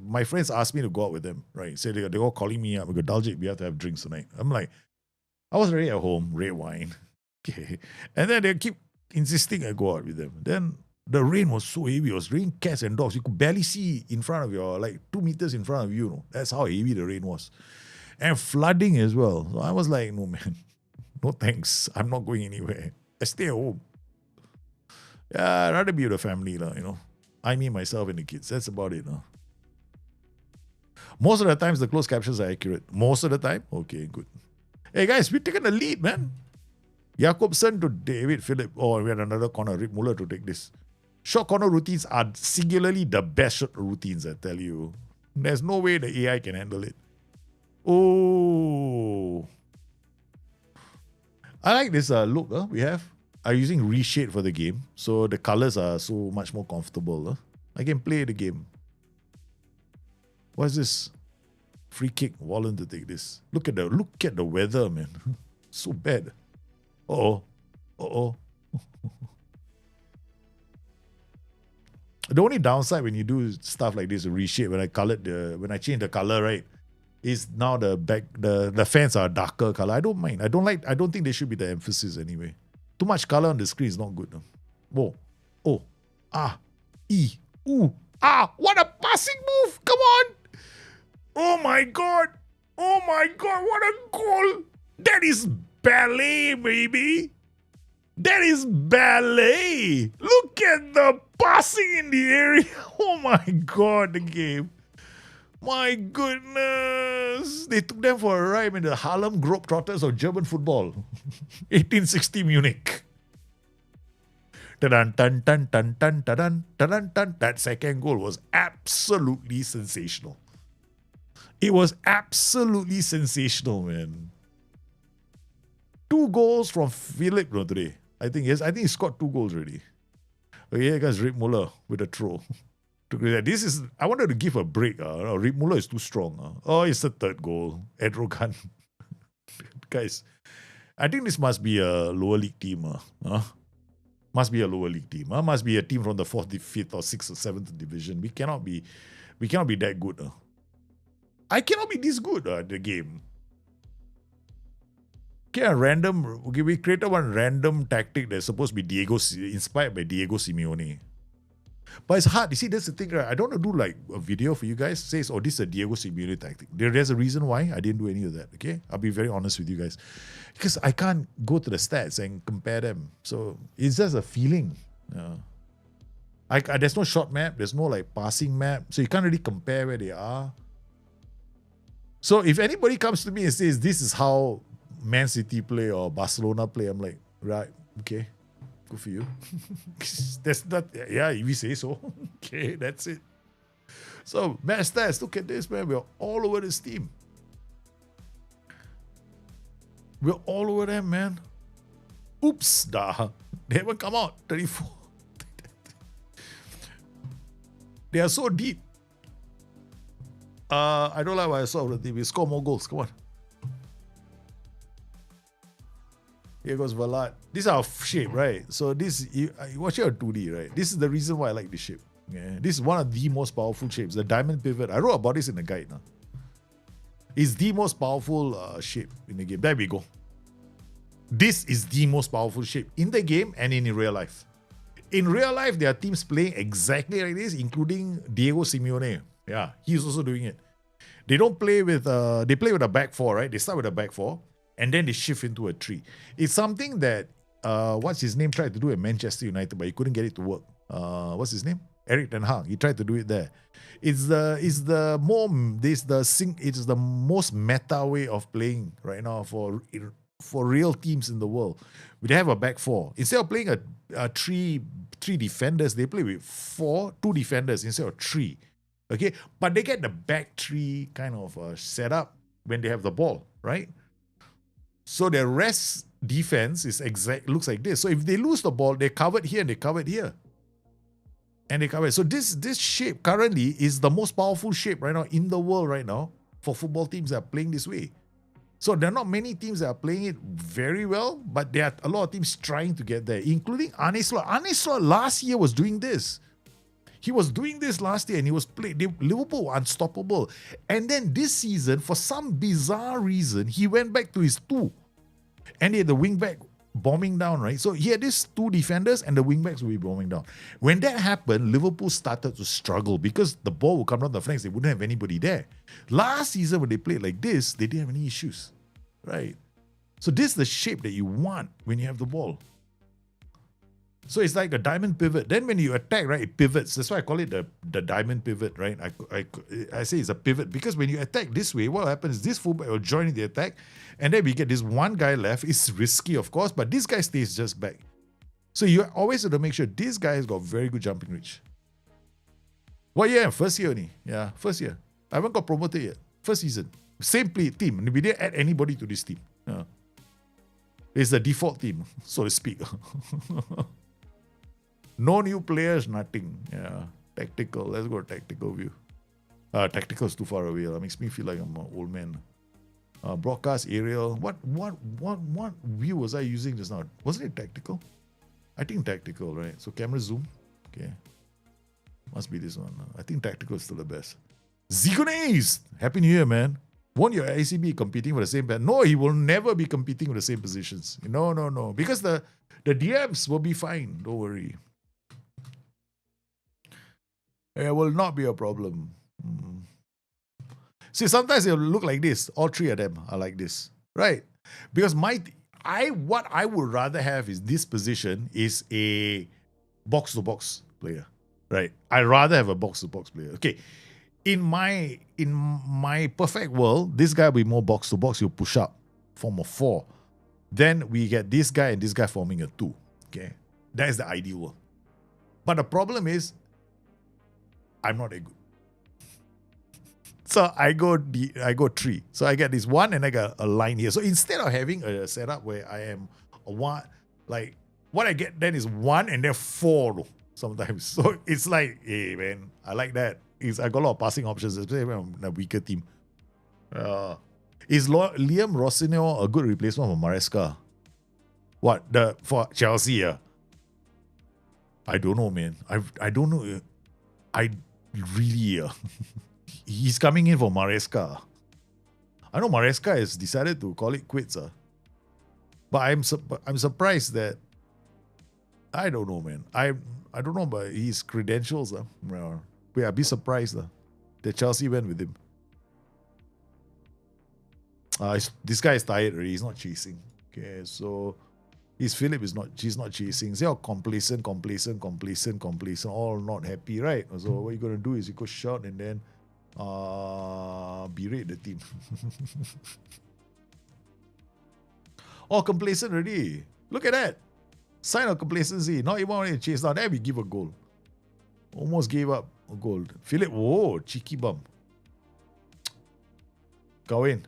my friends asked me to go out with them, right? So they're all calling me up. We go, Daljit, we have to have drinks tonight. I'm like, I was already at home, red wine. Okay. And then they keep insisting I go out with them. Then the rain was so heavy. It was raining cats and dogs. You could barely see in front of you, like 2 meters in front of you. That's how heavy the rain was. And flooding as well. So I was like, no, man. No thanks. I'm not going anywhere. I stay at home. Yeah, I'd rather be with the family, I, me, myself, and the kids. That's about it. Most of the times, the closed captions are accurate. Most of the time? Okay, good. Hey, guys, we've taken the lead, man. Jakobsen to David Philip. Oh, we had another corner. Reid Muller to take this. Short corner routines are singularly the best short routines, I tell you. There's no way the AI can handle it. Oh. I like this look we have. I'm using reshade for the game, so the colors are so much more comfortable. I can play the game. What's this? Free kick. Wallen to take this. Look at the weather, man. So bad. Uh-oh. The only downside when you do stuff like this, reshape, when I change the color, right, is now the fans are a darker color. I don't mind. I don't think they should be the emphasis anyway. Too much color on the screen is not good. No? Whoa. Oh. Ah. E. Ooh. Ah. What a passing move. Come on. Oh my God. Oh my God. What a goal. That is ballet, baby. That is ballet. Look at the passing in the area. Oh my God, the game. My goodness. They took them for a ride in the Harlem Globetrotters of German football. 1860 Munich. Dun, dun, dun, dun, dun, dun, dun, dun. That second goal was absolutely sensational. It was absolutely sensational, man. 2 goals from Philip today. I think he scored 2 goals already. Okay, here comes Rick Muller with a throw. I wanted to give a break. Rick Muller is too strong. Oh, it's the 3rd goal. Edrogan. Guys, I think this must be a lower league team. Must be a lower league team. Must be a team from the 4th, 5th, or 6th, or 7th division. We cannot be that good. I cannot be this good at the game. Okay, we created one random tactic that's supposed to be inspired by Diego Simeone. But it's hard. You see, that's the thing, right? I don't want to do like a video for you guys says, oh, this is a Diego Simeone tactic. There's a reason why I didn't do any of that, okay? I'll be very honest with you guys. Because I can't go to the stats and compare them. So it's just a feeling. There's no shot map. There's no like passing map. So you can't really compare where they are. So if anybody comes to me and says, this is how Man City play or Barcelona play, I'm like, right, okay, good for you. That's not, yeah, if you say so. Okay, that's it. So, match stats, look at this, man. We're all over this team. We're all over them, man. Oops, they haven't come out. 34. They are so deep. I don't like what I saw of the team. We score more goals. Come on. Here goes Valat. This is our shape, right? So this, you watch it on 2D, right? This is the reason why I like this shape. Yeah, this is one of the most powerful shapes. The diamond pivot. I wrote about this in the guide now. It's the most powerful shape in the game. There we go. This is the most powerful shape in the game and in real life. In real life, there are teams playing exactly like this, including Diego Simeone. Yeah, he's also doing it. They don't play with, they play with a back 4, right? They start with a back 4. And then they shift into a 3. It's something that, what's his name, tried to do at Manchester United, but he couldn't get it to work. What's his name? Eric Ten Hag. He tried to do it there. It's the most meta way of playing right now for real teams in the world. They have a back 4. Instead of playing a three defenders, they play with 2 defenders instead of 3. Okay, but they get the back 3 kind of setup when they have the ball, right? So their rest defense is looks like this. So if they lose the ball, they're covered here and they're covered here. And they cover it. So this shape currently is the most powerful shape right now in the world right now for football teams that are playing this way. So there are not many teams that are playing it very well, but there are a lot of teams trying to get there, including Arne Slot. Arne Slot last year was doing this. He was doing this last year and he was playing. Liverpool were unstoppable. And then this season, for some bizarre reason, he went back to his 2. And he had the wing back bombing down, right? So he had these 2 defenders and the wing backs will be bombing down. When that happened, Liverpool started to struggle because the ball would come down the flanks. They wouldn't have anybody there. Last season, when they played like this, they didn't have any issues, right? So this is the shape that you want when you have the ball. So it's like a diamond pivot. Then when you attack, right, it pivots. That's why I call it the diamond pivot, right? I say it's a pivot because when you attack this way, what happens is this fullback will join in the attack and then we get this one guy left. It's risky, of course, but this guy stays just back. So you always have to make sure this guy has got very good jumping reach. What year? First year only. Yeah, first year. I haven't got promoted yet. First season. Same team. We didn't add anybody to this team. It's the default team, so to speak. No new players, nothing. Yeah, tactical. Let's go tactical view. Tactical is too far away. That makes me feel like I'm an old man. Broadcast aerial. What view was I using just now? Wasn't it tactical? I think tactical, right? So camera zoom. Okay. Must be this one. I think tactical is still the best. Zigones! Happy New Year, man. Won't your ICB competing for the same band? No, he will never be competing with the same positions. No. Because the DMs will be fine. Don't worry. It will not be a problem. See, sometimes it will look like this. All three of them are like this. Right? Because what I would rather have is this position is a box-to-box player. Right? I'd rather have a box-to-box player. Okay. In my perfect world, this guy will be more box-to-box. He'll push up, form a 4. Then we get this guy and this guy forming a 2. Okay? That is the ideal world. But the problem is, I'm not that good. So I go 3. So I get this 1 and I got a line here. So instead of having a setup where I am a 1, like what I get then is 1 and then 4 sometimes. So it's like, hey man, I like that. I got a lot of passing options, especially when I'm in a weaker team. Is Liam Rossignol a good replacement for Maresca? What? For Chelsea? I don't know, man. I don't know. I really... he's coming in for Maresca. I know Maresca has decided to call it quits. But I'm surprised that... I don't know, man. I don't know about his credentials. I'd be surprised that Chelsea went with him. This guy is tired already. He's not chasing. Okay, so Philip she's not chasing. They're all complacent, all not happy, right? So what you're gonna do is you go short and then berate the team. All complacent already. Look at that. Sign of complacency. Not even wanting to chase down. There we give a goal. Almost gave up a goal. Philip, whoa, cheeky bum. Go in.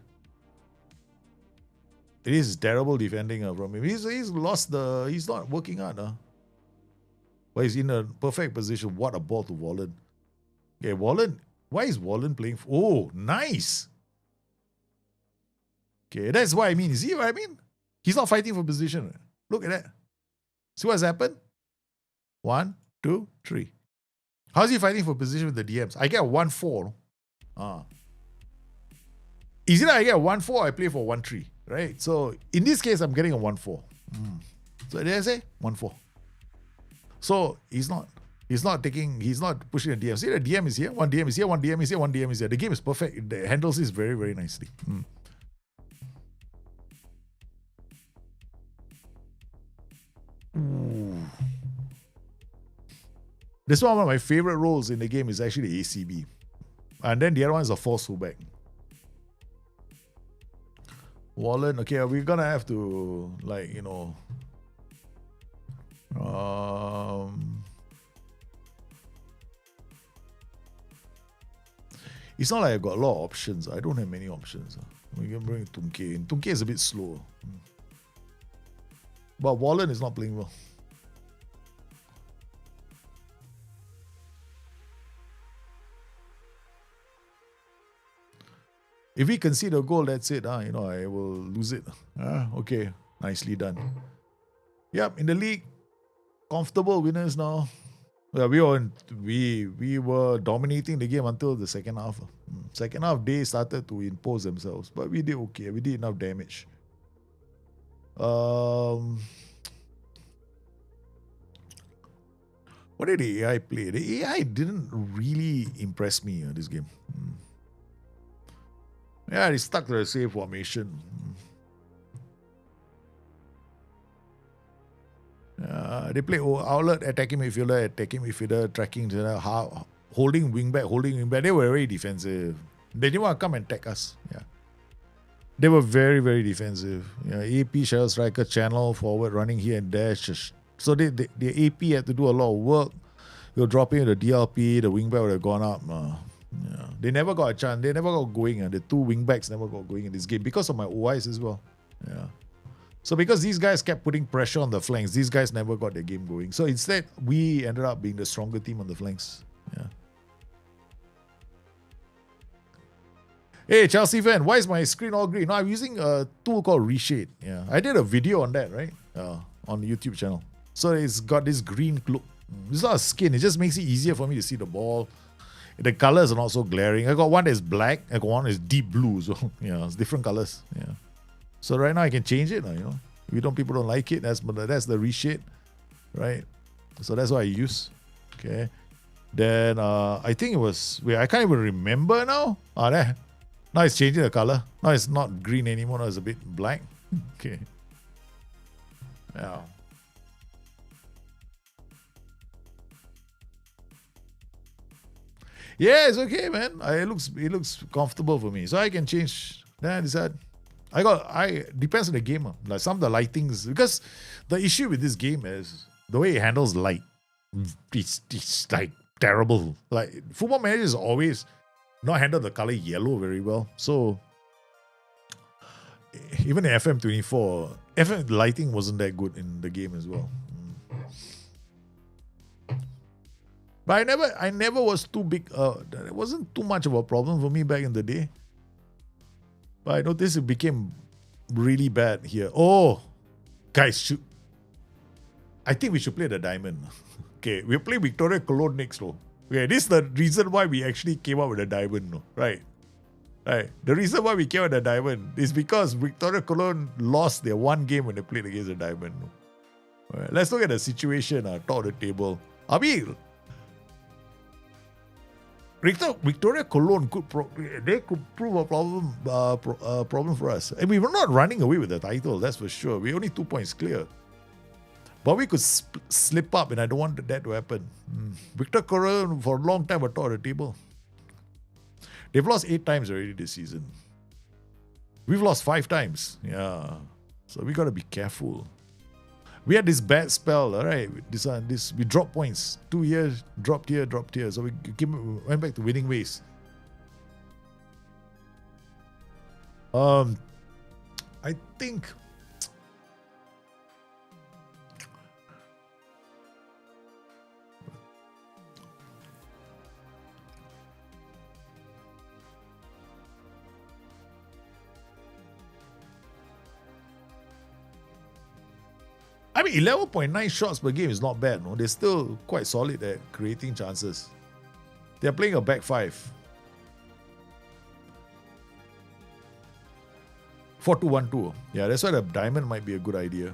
It is terrible defending from him. He's lost he's not working hard. But he's in a perfect position. What a ball to Wallen. Okay, Wallen. Why is Wallen playing? Oh, nice. Okay, that's what I mean. See what I mean? He's not fighting for position. Look at that. See what's happened? 1, 2, 3. How's he fighting for position with the DMs? I get a 1-4. Is it I get a 1-4, I play for 1-3, right? So in this case, I'm getting a 1-4. So did I say 1-4? So he's not pushing the DM. See, the DM is here, 1 DM is here, 1 DM is here, 1 DM is here. The game is perfect. It handles this very, very nicely. Ooh. This one of my favorite roles in the game is actually the ACB. And then the other one is a false fullback. Wallen, okay, we're gonna have to, it's not like I've got a lot of options. I don't have many options. We can bring Tunke in. Tunke is a bit slow. But Wallen is not playing well. If we concede a goal, that's it. I will lose it. Okay, nicely done. Yep, in the league, comfortable winners now. Yeah, we were dominating the game until the second half. Second half, they started to impose themselves, but we did okay. We did enough damage. What did the AI play? The AI didn't really impress me this game. Yeah, they stuck to the same formation. They play outlet, attacking midfielder, tracking, holding wing back. They were very defensive. They didn't want to come and attack us. Yeah, they were very, very defensive. AP, shadow striker, channel, forward, running here and there. So the AP had to do a lot of work. You're dropping the DLP, the wing back would have gone up. They never got a chance. They never got going. The 2 wing backs never got going in this game because of my OIs as well. Yeah. So because these guys kept putting pressure on the flanks, these guys never got their game going. So instead, we ended up being the stronger team on the flanks. Yeah. Hey, Chelsea fan, why is my screen all green? No, I'm using a tool called Reshade. Yeah, I did a video on that, right? On the YouTube channel. So it's got this green look. It's not a skin. It just makes it easier for me to see the ball. The colors are not so glaring. I got one that's black. I got one that's deep blue. So yeah, it's different colors. Yeah. So right now I can change it. If people don't like it, that's the reshade, right? So that's what I use. Okay. Then I think it was. Wait, I can't even remember now. There. Now it's changing the color. Now it's not green anymore. Now it's a bit black. Okay. Yeah. Yeah, it's okay, man. It looks comfortable for me, so I can change. Then I decide. Depends on the game. Like some of the lightings, because the issue with this game is the way it handles light. It's like terrible. Like Football Manager is always not handle the color yellow very well. So even in FM24, FM lighting wasn't that good in the game as well. But I never was too big. It wasn't too much of a problem for me back in the day. But I noticed it became really bad here. Oh, guys, I think we should play the diamond. Okay, we'll play Victoria Cologne next, though. Okay, this is the reason why we actually came up with the diamond, no? Right? Right. The reason why we came up with the diamond is because Victoria Cologne lost their one game when they played against the diamond. No? All right, let's look at the situation top of the table. I mean, Victoria Cologne could prove a problem for us. And we were not running away with the title, that's for sure. We're only 2 points clear. But we could slip up, and I don't want that to happen. Victoria Cologne, for a long time, were top of the table. They've lost 8 times already this season. We've lost 5 times. Yeah. So we got to be careful. We had this bad spell, all right. We dropped points. 2 years, dropped here. So we went back to winning ways. I think I mean, 11.9 shots per game is not bad. No? They're still quite solid at creating chances. They're playing a back 5. 4-2-1-2. Yeah, that's why the diamond might be a good idea.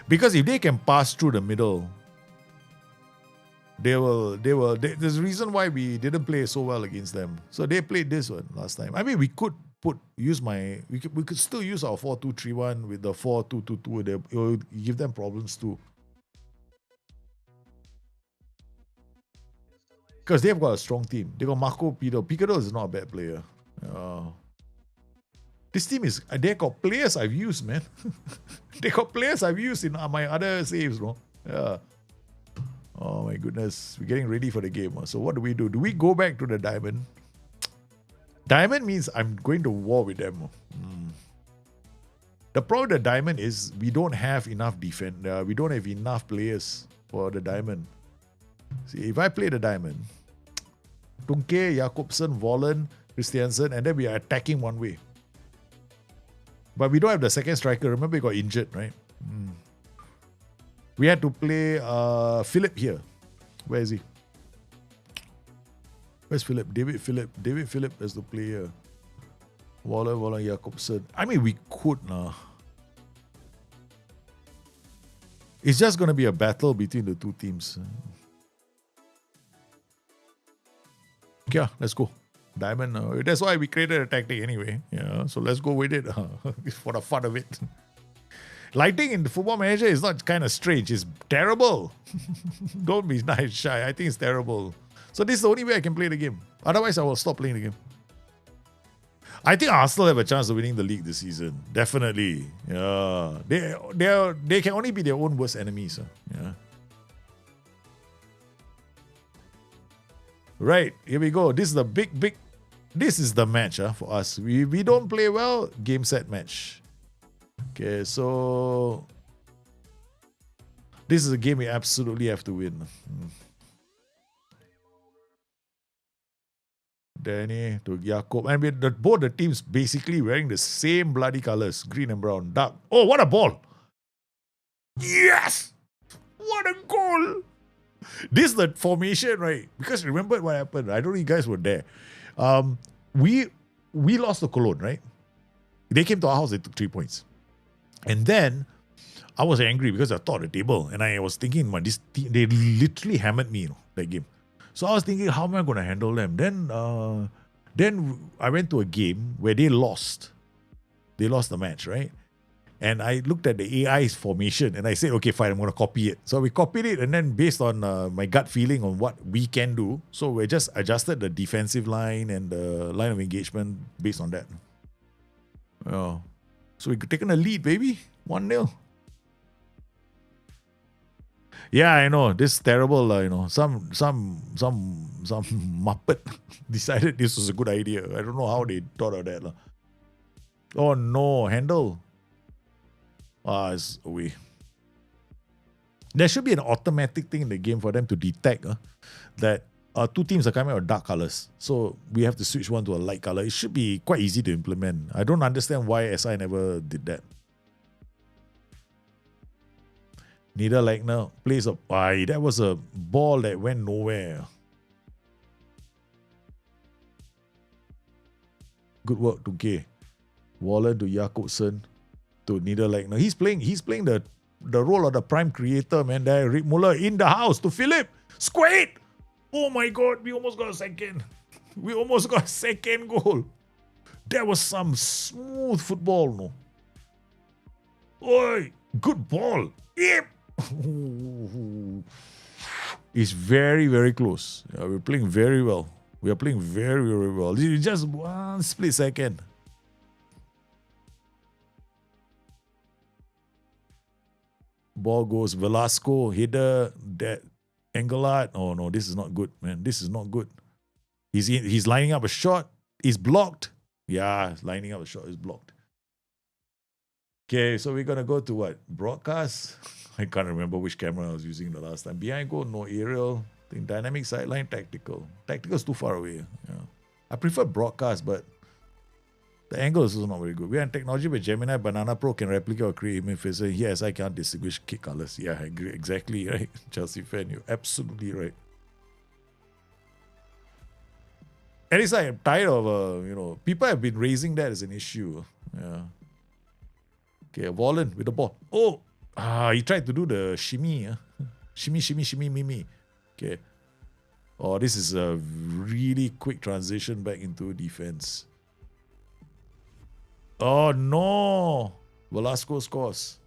Because if they can pass through the middle, there's a reason why we didn't play so well against them. So they played this one last time. I mean, we could we could still use our 4-2-3-1 with the 4-2-2-2. It will give them problems too. Because they've got a strong team. They got Marco Pido. Pido is not a bad player. This team they got players I've used, man. They got players I've used in my other saves, no? Yeah. Oh my goodness. We're getting ready for the game. So what do? Do we go back to the diamond? Diamond means I'm going to war with them. The problem with the diamond is we don't have enough defense. We don't have enough players for the diamond. See, if I play the diamond, Tunke, Jakobsen, Vollen, Christiansen, and then we are attacking one way. But we don't have the second striker. Remember, he got injured, right? We had to play Philip here. Where is he? Where's Philip? David Philip as the player. Waller, Jakobsen. I mean, we could now. It's just going to be a battle between the two teams. Yeah, let's go. Diamond. That's why we created a tactic anyway. Yeah, so let's go with it for the fun of it. Lighting in the Football Manager is not kind of strange. It's terrible. Don't be nice, shy. I think it's terrible. So this is the only way I can play the game. Otherwise, I will stop playing the game. I think Arsenal have a chance of winning the league this season. Definitely. Yeah. They can only be their own worst enemies. Yeah. Right. Here we go. This is the big. This is the match for us. We don't play well. Game, set, match. Okay, so this is a game we absolutely have to win. Danny to Jakob. And both the teams basically wearing the same bloody colors, green and brown. Dark. Oh, what a ball! Yes! what a goal! This is the formation, right? Because remember what happened. I don't know if you guys were there. We lost to Cologne, right? They came to our house, they took 3 points. And then I was angry because I thought the table. And I was thinking, man, this team, they literally hammered me, that game. So I was thinking, how am I going to handle them? Then I went to a game where they lost. They lost the match, right? And I looked at the AI's formation and I said, okay, fine, I'm going to copy it. So we copied it, and then based on my gut feeling on what we can do, so we just adjusted the defensive line and the line of engagement based on that. Oh. So we taken a lead, baby. 1-0. Yeah, I know. This is terrible, Some muppet decided this was a good idea. I don't know how they thought of that. Oh no, handle. It's away. There should be an automatic thing in the game for them to detect that two teams are coming out of dark colors. So we have to switch one to a light color. It should be quite easy to implement. I don't understand why SI never did that. Niederlechner plays a... that was a ball that went nowhere. Good work to K. Wallen to Jakobsen to Niederlechner. He's playing the role of the prime creator, man. There, Rick Muller in the house to Philip. Square it! Oh my God, we almost got a second. We almost got a second goal. That was some smooth football, no? Oi, good ball. Yep. It's very, very close. Yeah, we're playing very well. We are playing very, very well. It's just one split second. Ball goes Velasco, header, that Engelhardt. Oh no, this is not good, man. This is not good. He's lining up a shot. He's blocked. Yeah, lining up a shot is blocked. Okay, so we're gonna go to what? Broadcast. I can't remember which camera I was using the last time. Behind goal, no aerial. I think dynamic sideline, tactical. Tactical is too far away. Yeah. I prefer broadcast, but the angle is also not very good. We have technology where Gemini Banana Pro can replicate or create image faces. Yes, I can't distinguish kit colors. Yeah, I agree. Exactly right. Chelsea fan, you're absolutely right. At least I'm tired of, people have been raising that as an issue. Yeah. Okay, Wallen with the ball. Oh, he tried to do the shimmy. Shimmy, mimi. Okay. Oh, this is a really quick transition back into defense. Oh no! Velasco scores.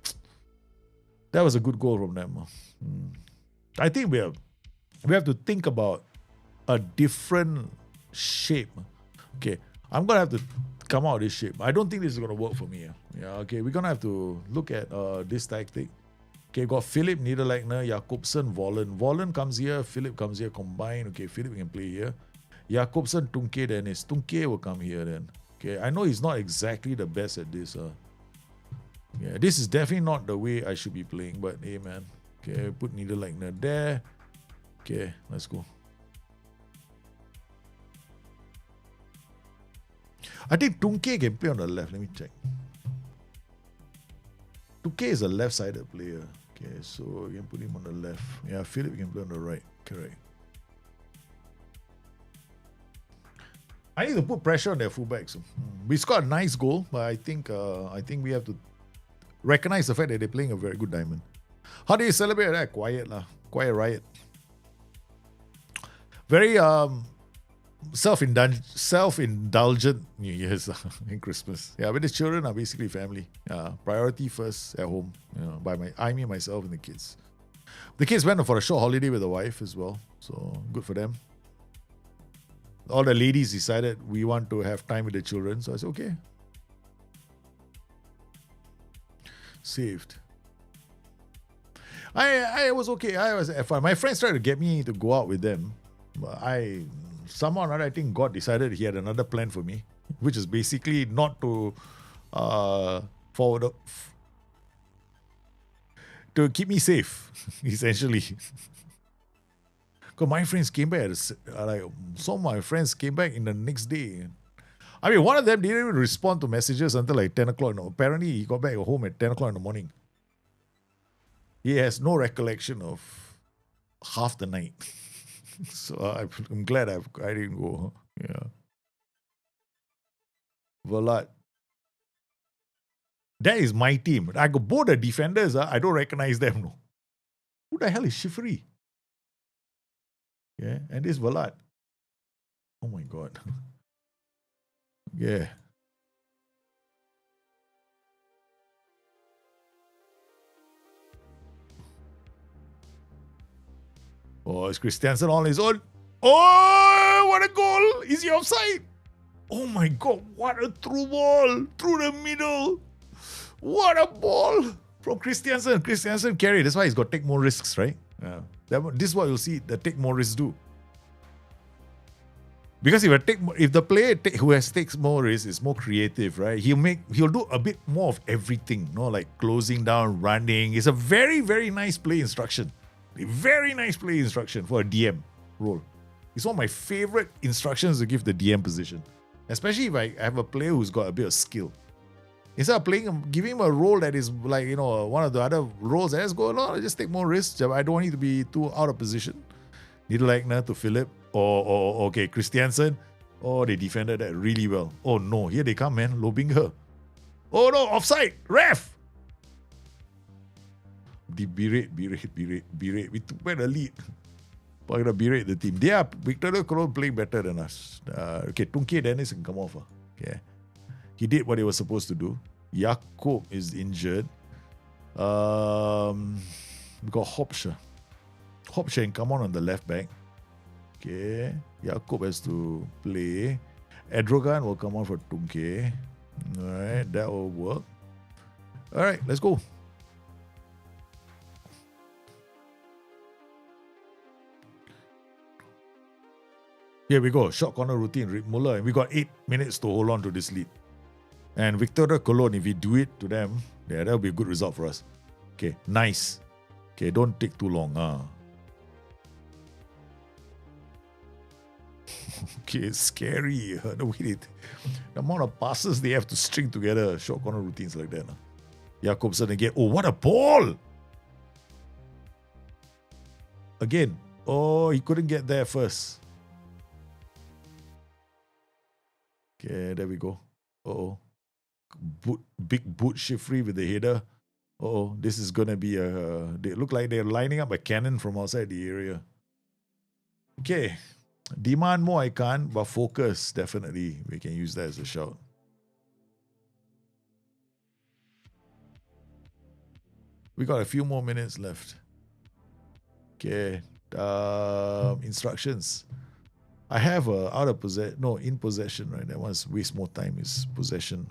That was a good goal from them. I think we have to think about a different shape. Okay, I'm gonna have to come out of this shape. I don't think this is gonna work for me. Yeah, okay, we're gonna have to look at this tactic. Okay, got Philip, Niederlechner, Jakobsen, Wallen. Wallen comes here, Philip comes here, combined. Okay, Philip can play here. Jakobsen, Tunke, Dennis. Tunke will come here then. Okay, I know he's not exactly the best at this. Yeah, this is definitely not the way I should be playing, but hey, man. Okay, put Niederlechner there. Okay, let's go. I think Tunke can play on the left. Let me check. Tunke is a left-sided player. Okay, so we can put him on the left. Yeah, Philip can play on the right. Correct. I need to put pressure on their fullbacks. We scored a nice goal, but I think we have to recognize the fact that they're playing a very good diamond. How do you celebrate that? Quiet lah. Quiet riot. Very self-indulgent New Year's and Christmas. Yeah, but the children are basically family. Priority first at home. Me, myself, and the kids. The kids went for a short holiday with the wife as well, so good for them. All the ladies decided we want to have time with the children, so I said okay. Saved. I was okay. I was fine. My friends tried to get me to go out with them, but somehow or another, I think God decided He had another plan for me, which is basically not to to keep me safe, essentially. Because my friends came back, some of my friends came back in the next day. I mean, one of them didn't even respond to messages until like 10 o'clock. Apparently, he got back home at 10 o'clock in the morning. He has no recollection of half the night. So I'm glad I didn't go. Yeah. Velat. That is my team. I go both the defenders. I don't recognize them. No. Who the hell is Shifri? Yeah, and this Velat. Oh my god. Yeah. Oh, it's Christiansen on his own. Oh, what a goal! Is he offside? Oh my god, what a through ball through the middle. What a ball from Christiansen. Christiansen carry. That's why he's got to take more risks, right? Yeah. This is what you'll see the take more risks do. Because if the player who takes more risks is more creative, right? He'll do a bit more of everything, like closing down, running. It's a very, very nice play instruction. A very nice play instruction for a DM role. It's one of my favorite instructions to give the DM position. Especially if I have a player who's got a bit of skill. Instead of giving him a role that is like, one of the other roles, let's go, no, just take more risks. I don't want you to be too out of position. Niederlechner to Philip. Or Christiansen. Oh, they defended that really well. Oh no, here they come, man. Lobinger. Oh no, offside. Ref! Berate. We took back the lead. We're going to berate the team. Victoria Cologne playing better than us. Tunke Dennis can come off. Okay. He did what he was supposed to do. Jakob is injured. We got Hopscher. Hopscher can come on the left back. Okay. Jakob has to play. Edrogan will come on for Tunke. Alright, that will work. Alright, let's go. Here we go. Short corner routine, Rick Muller. And we got 8 minutes to hold on to this lead. And Victoria Cologne, if we do it to them, that'll be a good result for us. Okay, nice. Okay, don't take too long. Okay, it's scary. The amount of passes they have to string together, short corner routines like that. Jakobsen again. Oh, what a ball! Again. Oh, he couldn't get there first. Okay, there we go. Big boot Shifri with the header. This is gonna be they look like they're lining up a cannon from outside the area. Okay. Demand more I can't, but focus, definitely. We can use that as a shout. We got a few more minutes left. Okay. Instructions. I have in possession, right? That one's waste more time, is possession.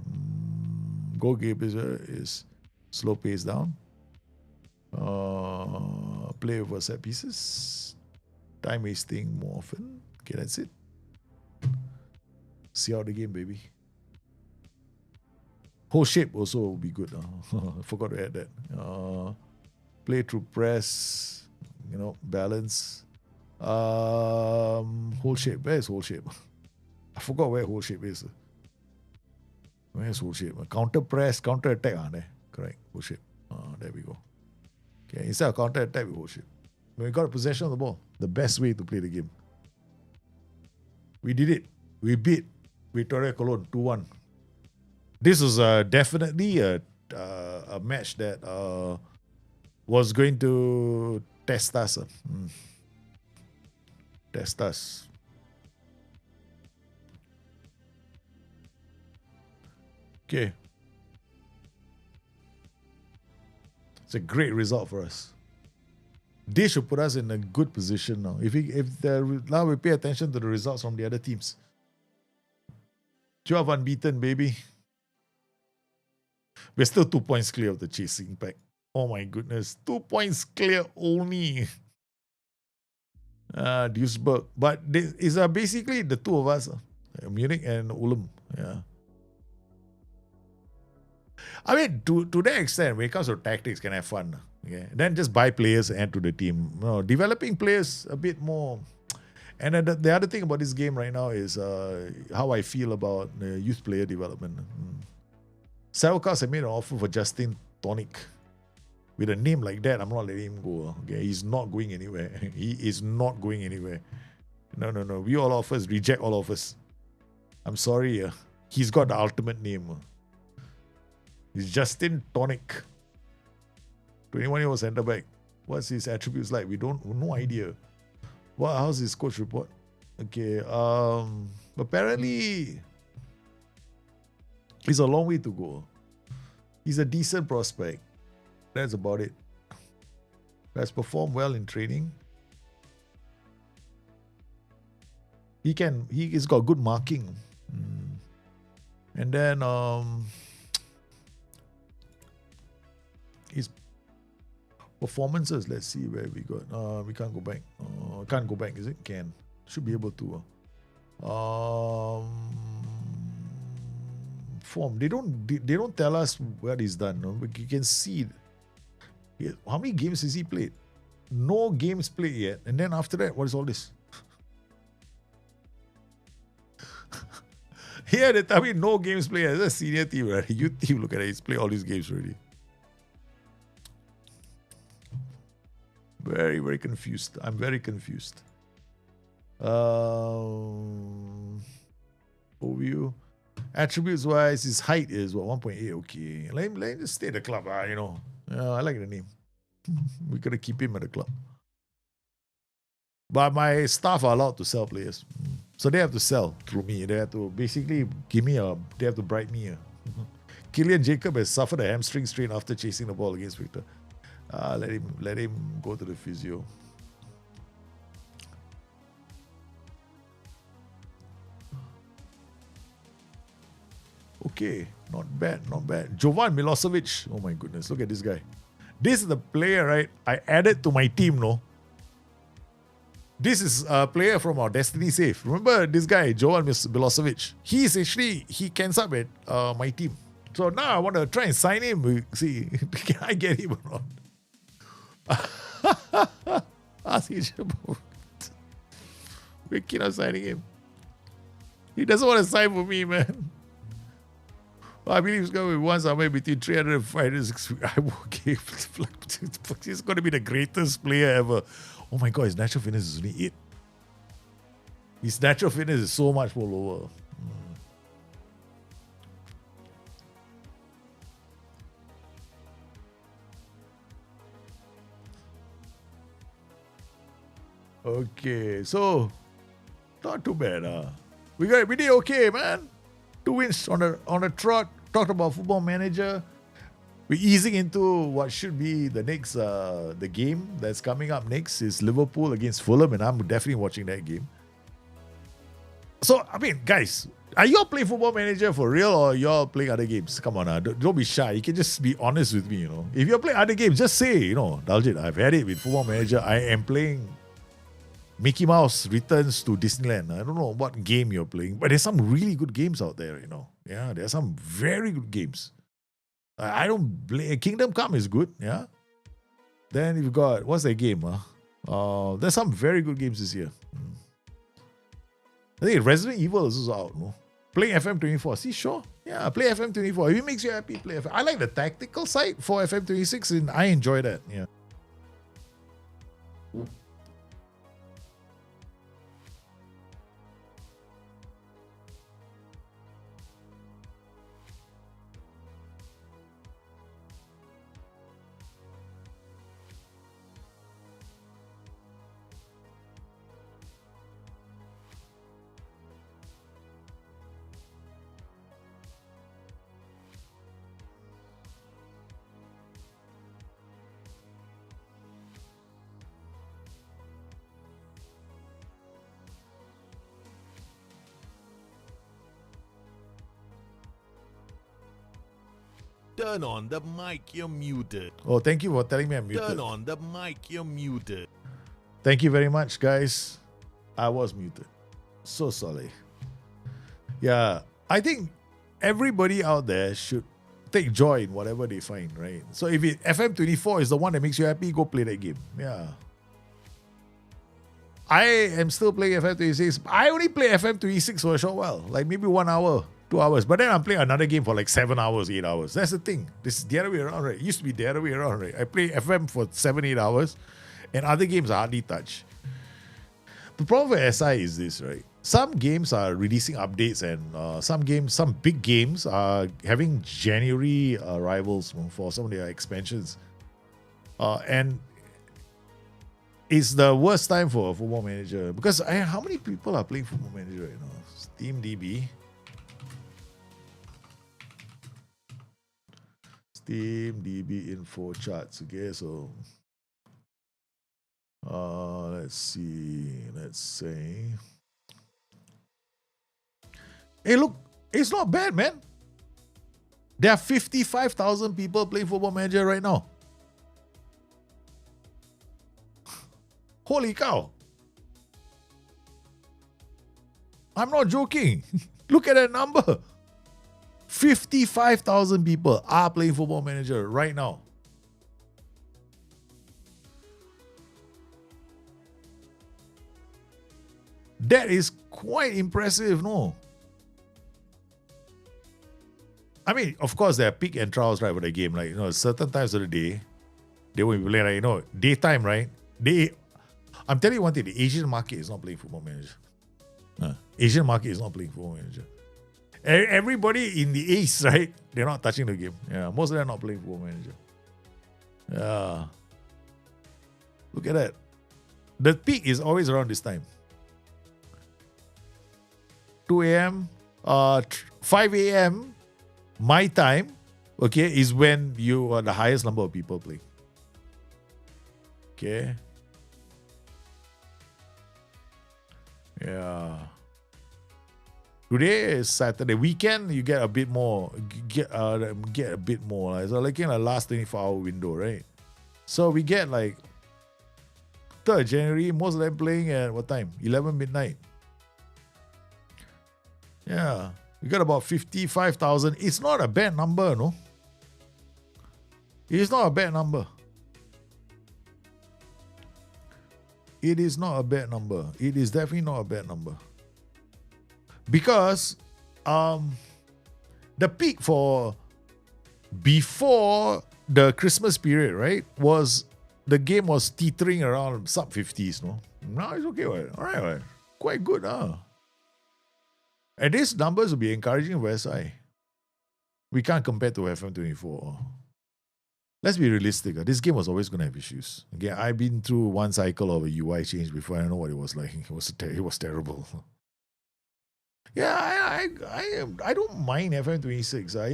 Goal gazer is slow pace down. Play over set pieces. Time wasting more often. Okay, that's it. See out the game, baby. Whole shape also will be good. I forgot to add that. Play through press, balance. Whole shape. Where is whole shape? I forgot where whole shape is. Where is whole shape? Counter press, counter attack. There. Correct. Whole shape. There we go. Okay, instead of counter attack, we whole shape. When we got a possession of the ball, the best way to play the game. We did it. We beat Victoria Cologne 2-1. This was definitely a match that was going to test us. Test us. Okay. It's a great result for us. This should put us in a good position now. Now we pay attention to the results from the other teams. 12 unbeaten, baby. We're still 2 points clear of the chasing pack. Oh my goodness. 2 points clear only. Duisburg. But it's basically the two of us. Munich and Ulm. Yeah. I mean, to that extent, when it comes to tactics, can have fun. Okay. Then just buy players and add to the team. Developing players a bit more. And then the other thing about this game right now is how I feel about youth player development. Sarocas have made an offer for Justin Tonic. With a name like that, I'm not letting him go. Okay, he's not going anywhere. He is not going anywhere. No. We all of us reject all of us. I'm sorry. He's got the ultimate name. He's Justin Tonic. 21-year-old centre back. What's his attributes like? We don't, no idea. How's his coach report? Okay. Apparently, he's a long way to go. He's a decent prospect. That's about it. Has performed well in training. He's got good marking. And then his performances, let's see where we got. We can't go back. Can't go back, is it? Can. Should be able to. Form. They don't tell us what he's done. No? But you can see how many games has he played? No games played yet. And then after that, what is all this? Yeah, they tell me no games played. As a senior team, right? Youth team, look at it. He's played all these games already. Very, very confused. I'm very confused. Overview. Attributes wise, his height is 1.8. Okay, let him just stay at the club. I like the name. We gotta keep him at the club. But my staff are allowed to sell players, so they have to sell through me. They have to basically they have to bribe me. Killian Jacob has suffered a hamstring strain after chasing the ball against Victor. Let him go to the physio. Okay, not bad. Jovan Milosevic. Oh my goodness, look at this guy. This is the player, right? I added to my team, no? This is a player from our Destiny Save. Remember this guy, Jovan Milosevic? He can sub at my team. So now I want to try and sign him. See, can I get him or not? Ask him. We're keen on signing him. He doesn't want to sign for me, man. I believe he's going to be one somewhere between 300 and 500. I'm okay. He's going to be the greatest player ever. Oh my God, his natural fitness is only 8. His natural fitness is so much more lower. Okay, so not too bad. We did okay, man. 2 wins on a trot. Talked about Football Manager. We're easing into what should be the next the game that's coming up next is Liverpool against Fulham, and I'm definitely watching that game. So I mean, guys, are you all playing Football Manager for real, or you all playing other games? Come on, don't be shy. You can just be honest with me. If you're playing other games, just say, Daljit, I've had it with Football Manager. I am playing Mickey Mouse Returns to Disneyland. I don't know what game you're playing, but there's some really good games out there, Yeah, there's some very good games. I don't play. Kingdom Come is good, yeah. Then you've got, what's that game? There's some very good games this year. I think Resident Evil is also out, no? Playing FM24. See, sure. Yeah, play FM24. If it makes you happy, play FM. I like the tactical side for FM26, and I enjoy that, yeah. Turn on the mic, you're muted. Oh, thank you for telling me I'm muted. Turn on the mic, you're muted. Thank you very much, guys. I was muted. So sorry. Yeah, I think everybody out there should take joy in whatever they find, right? So if FM24 is the one that makes you happy, go play that game. Yeah. I am still playing FM26. I only play FM26 for a short while, like maybe 1 hour. 2 hours. But then I'm playing another game for like 7 hours, 8 hours. That's the thing. This is the other way around, right? It used to be the other way around, right? I play FM for 7, 8 hours and other games I hardly touch. The problem with SI is this, right? Some games are releasing updates and some big games are having January arrivals for some of their expansions. And it's the worst time for a Football Manager because how many people are playing Football Manager right now? SteamDB. SteamDB info charts. Okay, so let's see. Let's say. Hey, look, it's not bad, man. There are 55,000 people playing Football Manager right now. Holy cow. I'm not joking. Look at that number. 55,000 people are playing Football Manager right now. That is quite impressive, no? I mean, of course, there are peak and trials, right, for the game. Like, certain times of the day, they will be playing, like, daytime, right? I'm telling you one thing, the Asian market is not playing Football Manager. Asian market is not playing Football Manager. Everybody in the East, right, they're not touching the game. Yeah, most of them are not playing Football Manager. Yeah. Look at that. The peak is always around this time. 2 a.m., 5 a.m., my time, okay, is when you are the highest number of people playing. Okay. Yeah. Today is Saturday. Weekend, you get a bit more. Get a bit more. So like in the last 24-hour window, right? So we get like 3rd January, most of them playing at what time? 11 midnight. Yeah. We got about 55,000. It's not a bad number, no? It's not a bad number. It is not a bad number. It is definitely not a bad number. Because the peak for before the Christmas period, right, was the game was teetering around sub 50s, no? Now it's okay, right? All right. Quite good, huh? And these numbers will be encouraging for SI. We can't compare to FM24. Let's be realistic. This game was always going to have issues. Okay, I've been through one cycle of a UI change before. I know what it was like. It was terrible. Yeah, I don't mind FM26.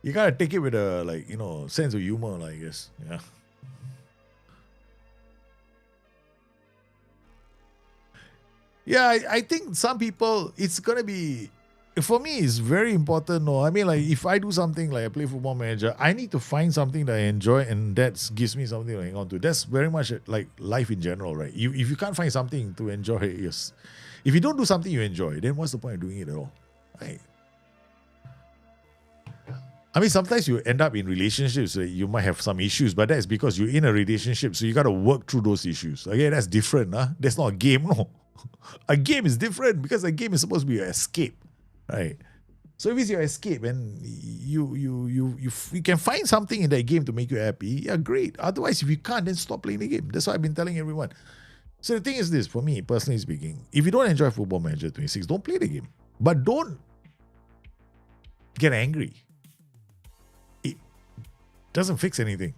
You gotta take it with a sense of humor, I guess. Yeah. Yeah, I think some people, it's going to be, for me, it's very important. No, I mean, like, if I do something like I play Football Manager, I need to find something that I enjoy and that gives me something to hang on to. That's very much like life in general, right? If you can't find something to enjoy, if you don't do something you enjoy, then what's the point of doing it at all? Right? I mean, sometimes you end up in relationships, you might have some issues, but that's because you're in a relationship, so you got to work through those issues. Okay, that's different. That's not a game, no. A game is different because a game is supposed to be your escape, right? So if it's your escape and you can find something in that game to make you happy, yeah, great. Otherwise, if you can't, then stop playing the game. That's what I've been telling everyone. So the thing is this, for me, personally speaking, if you don't enjoy Football Manager 26, don't play the game. But don't get angry. It doesn't fix anything.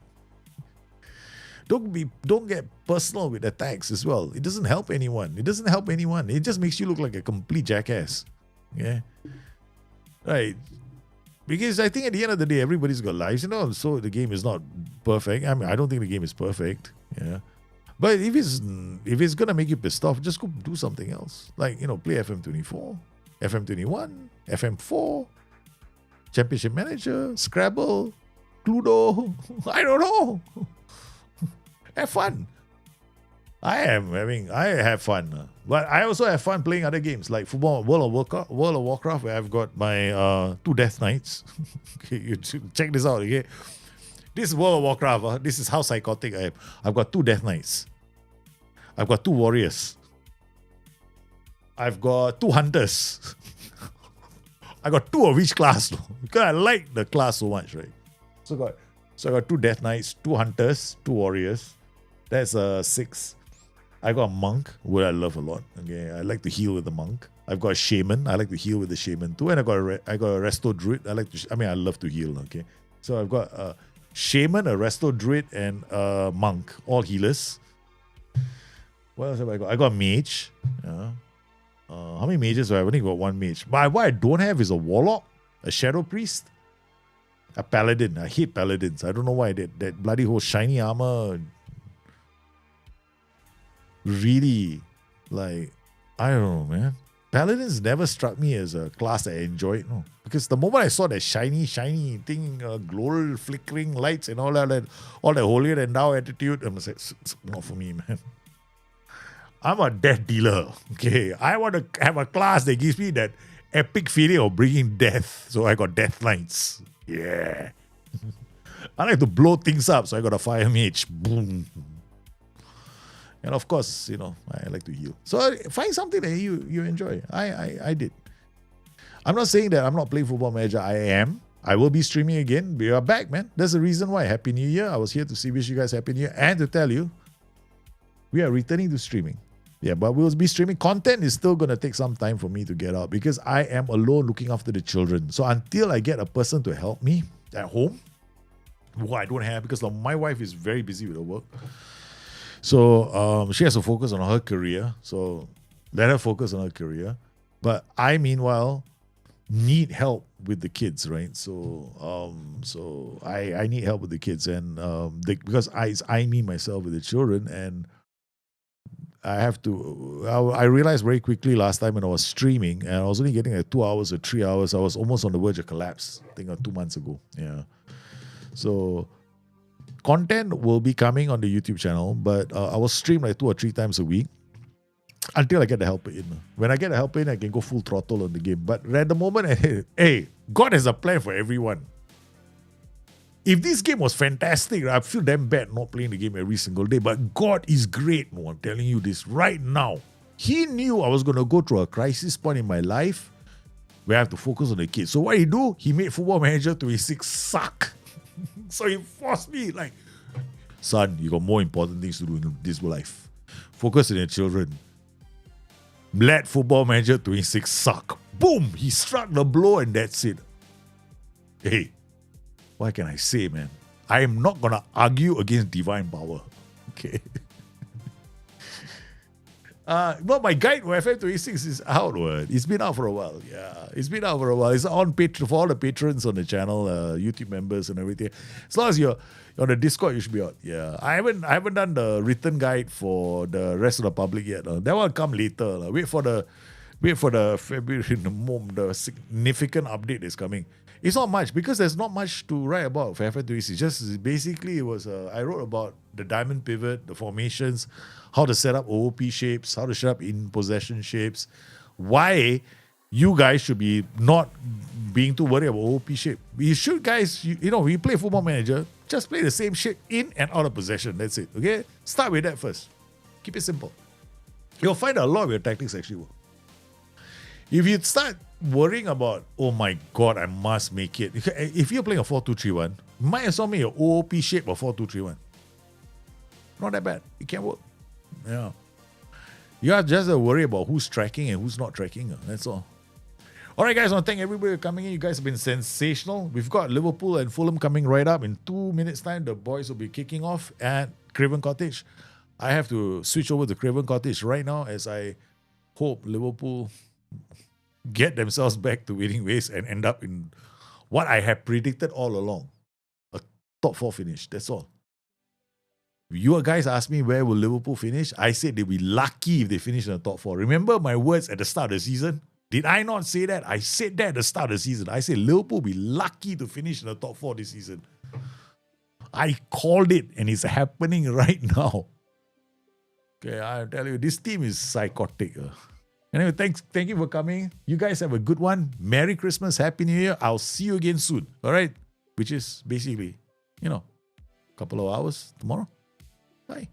Don't get personal with attacks as well. It doesn't help anyone. It just makes you look like a complete jackass. Yeah. Right. Because I think at the end of the day, everybody's got lives, so the game is not perfect. I mean, I don't think the game is perfect. Yeah. But if it's gonna make you pissed off, just go do something else. Like, play FM24, FM21, FM4, Championship Manager, Scrabble, Cluedo. I don't know. Have fun. I have fun. But I also have fun playing other games like football, World of Warcraft, where I've got my 2 Death Knights. Okay, you check this out, okay? This is World of Warcraft. This is how psychotic I am. I've got 2 Death Knights. I've got 2 warriors. I've got 2 hunters. I got 2 of each class, though, because I like the class so much, right? So I got 2 death knights, 2 hunters, 2 warriors. That's 6. I got a monk, who I love a lot. Okay, I like to heal with the monk. I've got a shaman. I like to heal with the shaman too. And I got a resto druid. I love to heal. Okay, so I've got a shaman, a resto druid, and a monk, all healers. What else have I got? I got a mage. Yeah. How many mages do I have? I've only got 1 mage. But what I don't have is a warlock, a shadow priest, a paladin. I hate paladins. I don't know why. That bloody whole shiny armor really, like, I don't know, man. Paladins never struck me as a class I enjoyed. No. Because the moment I saw that shiny thing, glow flickering lights and all that holier than thou attitude, I'm like, it's not for me, man. I'm a death dealer. Okay, I want to have a class that gives me that epic feeling of bringing death. So I got death knights. Yeah. I like to blow things up, so I got a fire mage. Boom. And of course, I like to heal. So find something that you enjoy. I did. I'm not saying that I'm not playing Football Manager. I am. I will be streaming again. We are back, man. That's the reason why. Happy New Year. I was here to wish you guys Happy New Year and to tell you we are returning to streaming. Yeah, but we'll be streaming. Content is still going to take some time for me to get out because I am alone looking after the children. So until I get a person to help me at home, who I don't have because my wife is very busy with her work. So she has to focus on her career. So let her focus on her career. But I, meanwhile, need help with the kids, right? So I need help with the kids. And because I me, myself with the children and I have to, I realized very quickly last time when I was streaming and I was only getting 2 hours or 3 hours, I was almost on the verge of collapse, I think 2 months ago. Yeah. So content will be coming on the YouTube channel, but I will stream like 2 or 3 times a week until I get the helper in. When I get the helper in, I can go full throttle on the game. But at the moment, hey, God has a plan for everyone. If this game was fantastic, I feel damn bad not playing the game every single day. But God is great. No, I'm telling you this right now. He knew I was going to go through a crisis point in my life where I have to focus on the kids. So what he do? He made Football Manager 26 suck. So he forced me like, son, you got more important things to do in this life. Focus on your children. Let Football Manager 26 suck. Boom! He struck the blow and that's it. Hey. What can I say, man? I am not going to argue against divine power. Okay. But my guide for FM26 is out. It's been out for a while. Yeah, it's been out for a while. It's on Patreon for all the patrons on the channel, YouTube members and everything. As long as you're on the Discord, you should be out. Yeah, I haven't done the written guide for the rest of the public yet. That will come later. Wait for the February, the significant update is coming. It's not much because there's not much to write about for FM26. Just basically, it was I wrote about the diamond pivot, the formations, how to set up OOP shapes, how to set up in possession shapes, why you guys should be not being too worried about OOP shape. We should, guys, we play Football Manager, just play the same shape in and out of possession. That's it. Okay, start with that first. Keep it simple. You'll find a lot of your tactics actually work. If you start worrying about, oh my God, I must make it. If you're playing a 4-2-3-1, might as well make your OOP shape a 4-2-3-1. Not that bad. It can work. Yeah. You have just to worry about who's tracking and who's not tracking. That's all. All right, guys, I want to thank everybody for coming in. You guys have been sensational. We've got Liverpool and Fulham coming right up. In 2 minutes' time, the boys will be kicking off at Craven Cottage. I have to switch over to Craven Cottage right now as I hope Liverpool get themselves back to winning ways and end up in what I have predicted all along. A top 4 finish. That's all. You guys asked me where will Liverpool finish. I said they'll be lucky if they finish in the top 4. Remember my words at the start of the season? Did I not say that? I said that at the start of the season. I said Liverpool will be lucky to finish in the top 4 this season. I called it and it's happening right now. Okay, I tell you, this team is psychotic. Anyway, thank you for coming. You guys have a good one. Merry Christmas, Happy New Year. I'll see you again soon. All right? Which is basically, a couple of hours tomorrow. Bye.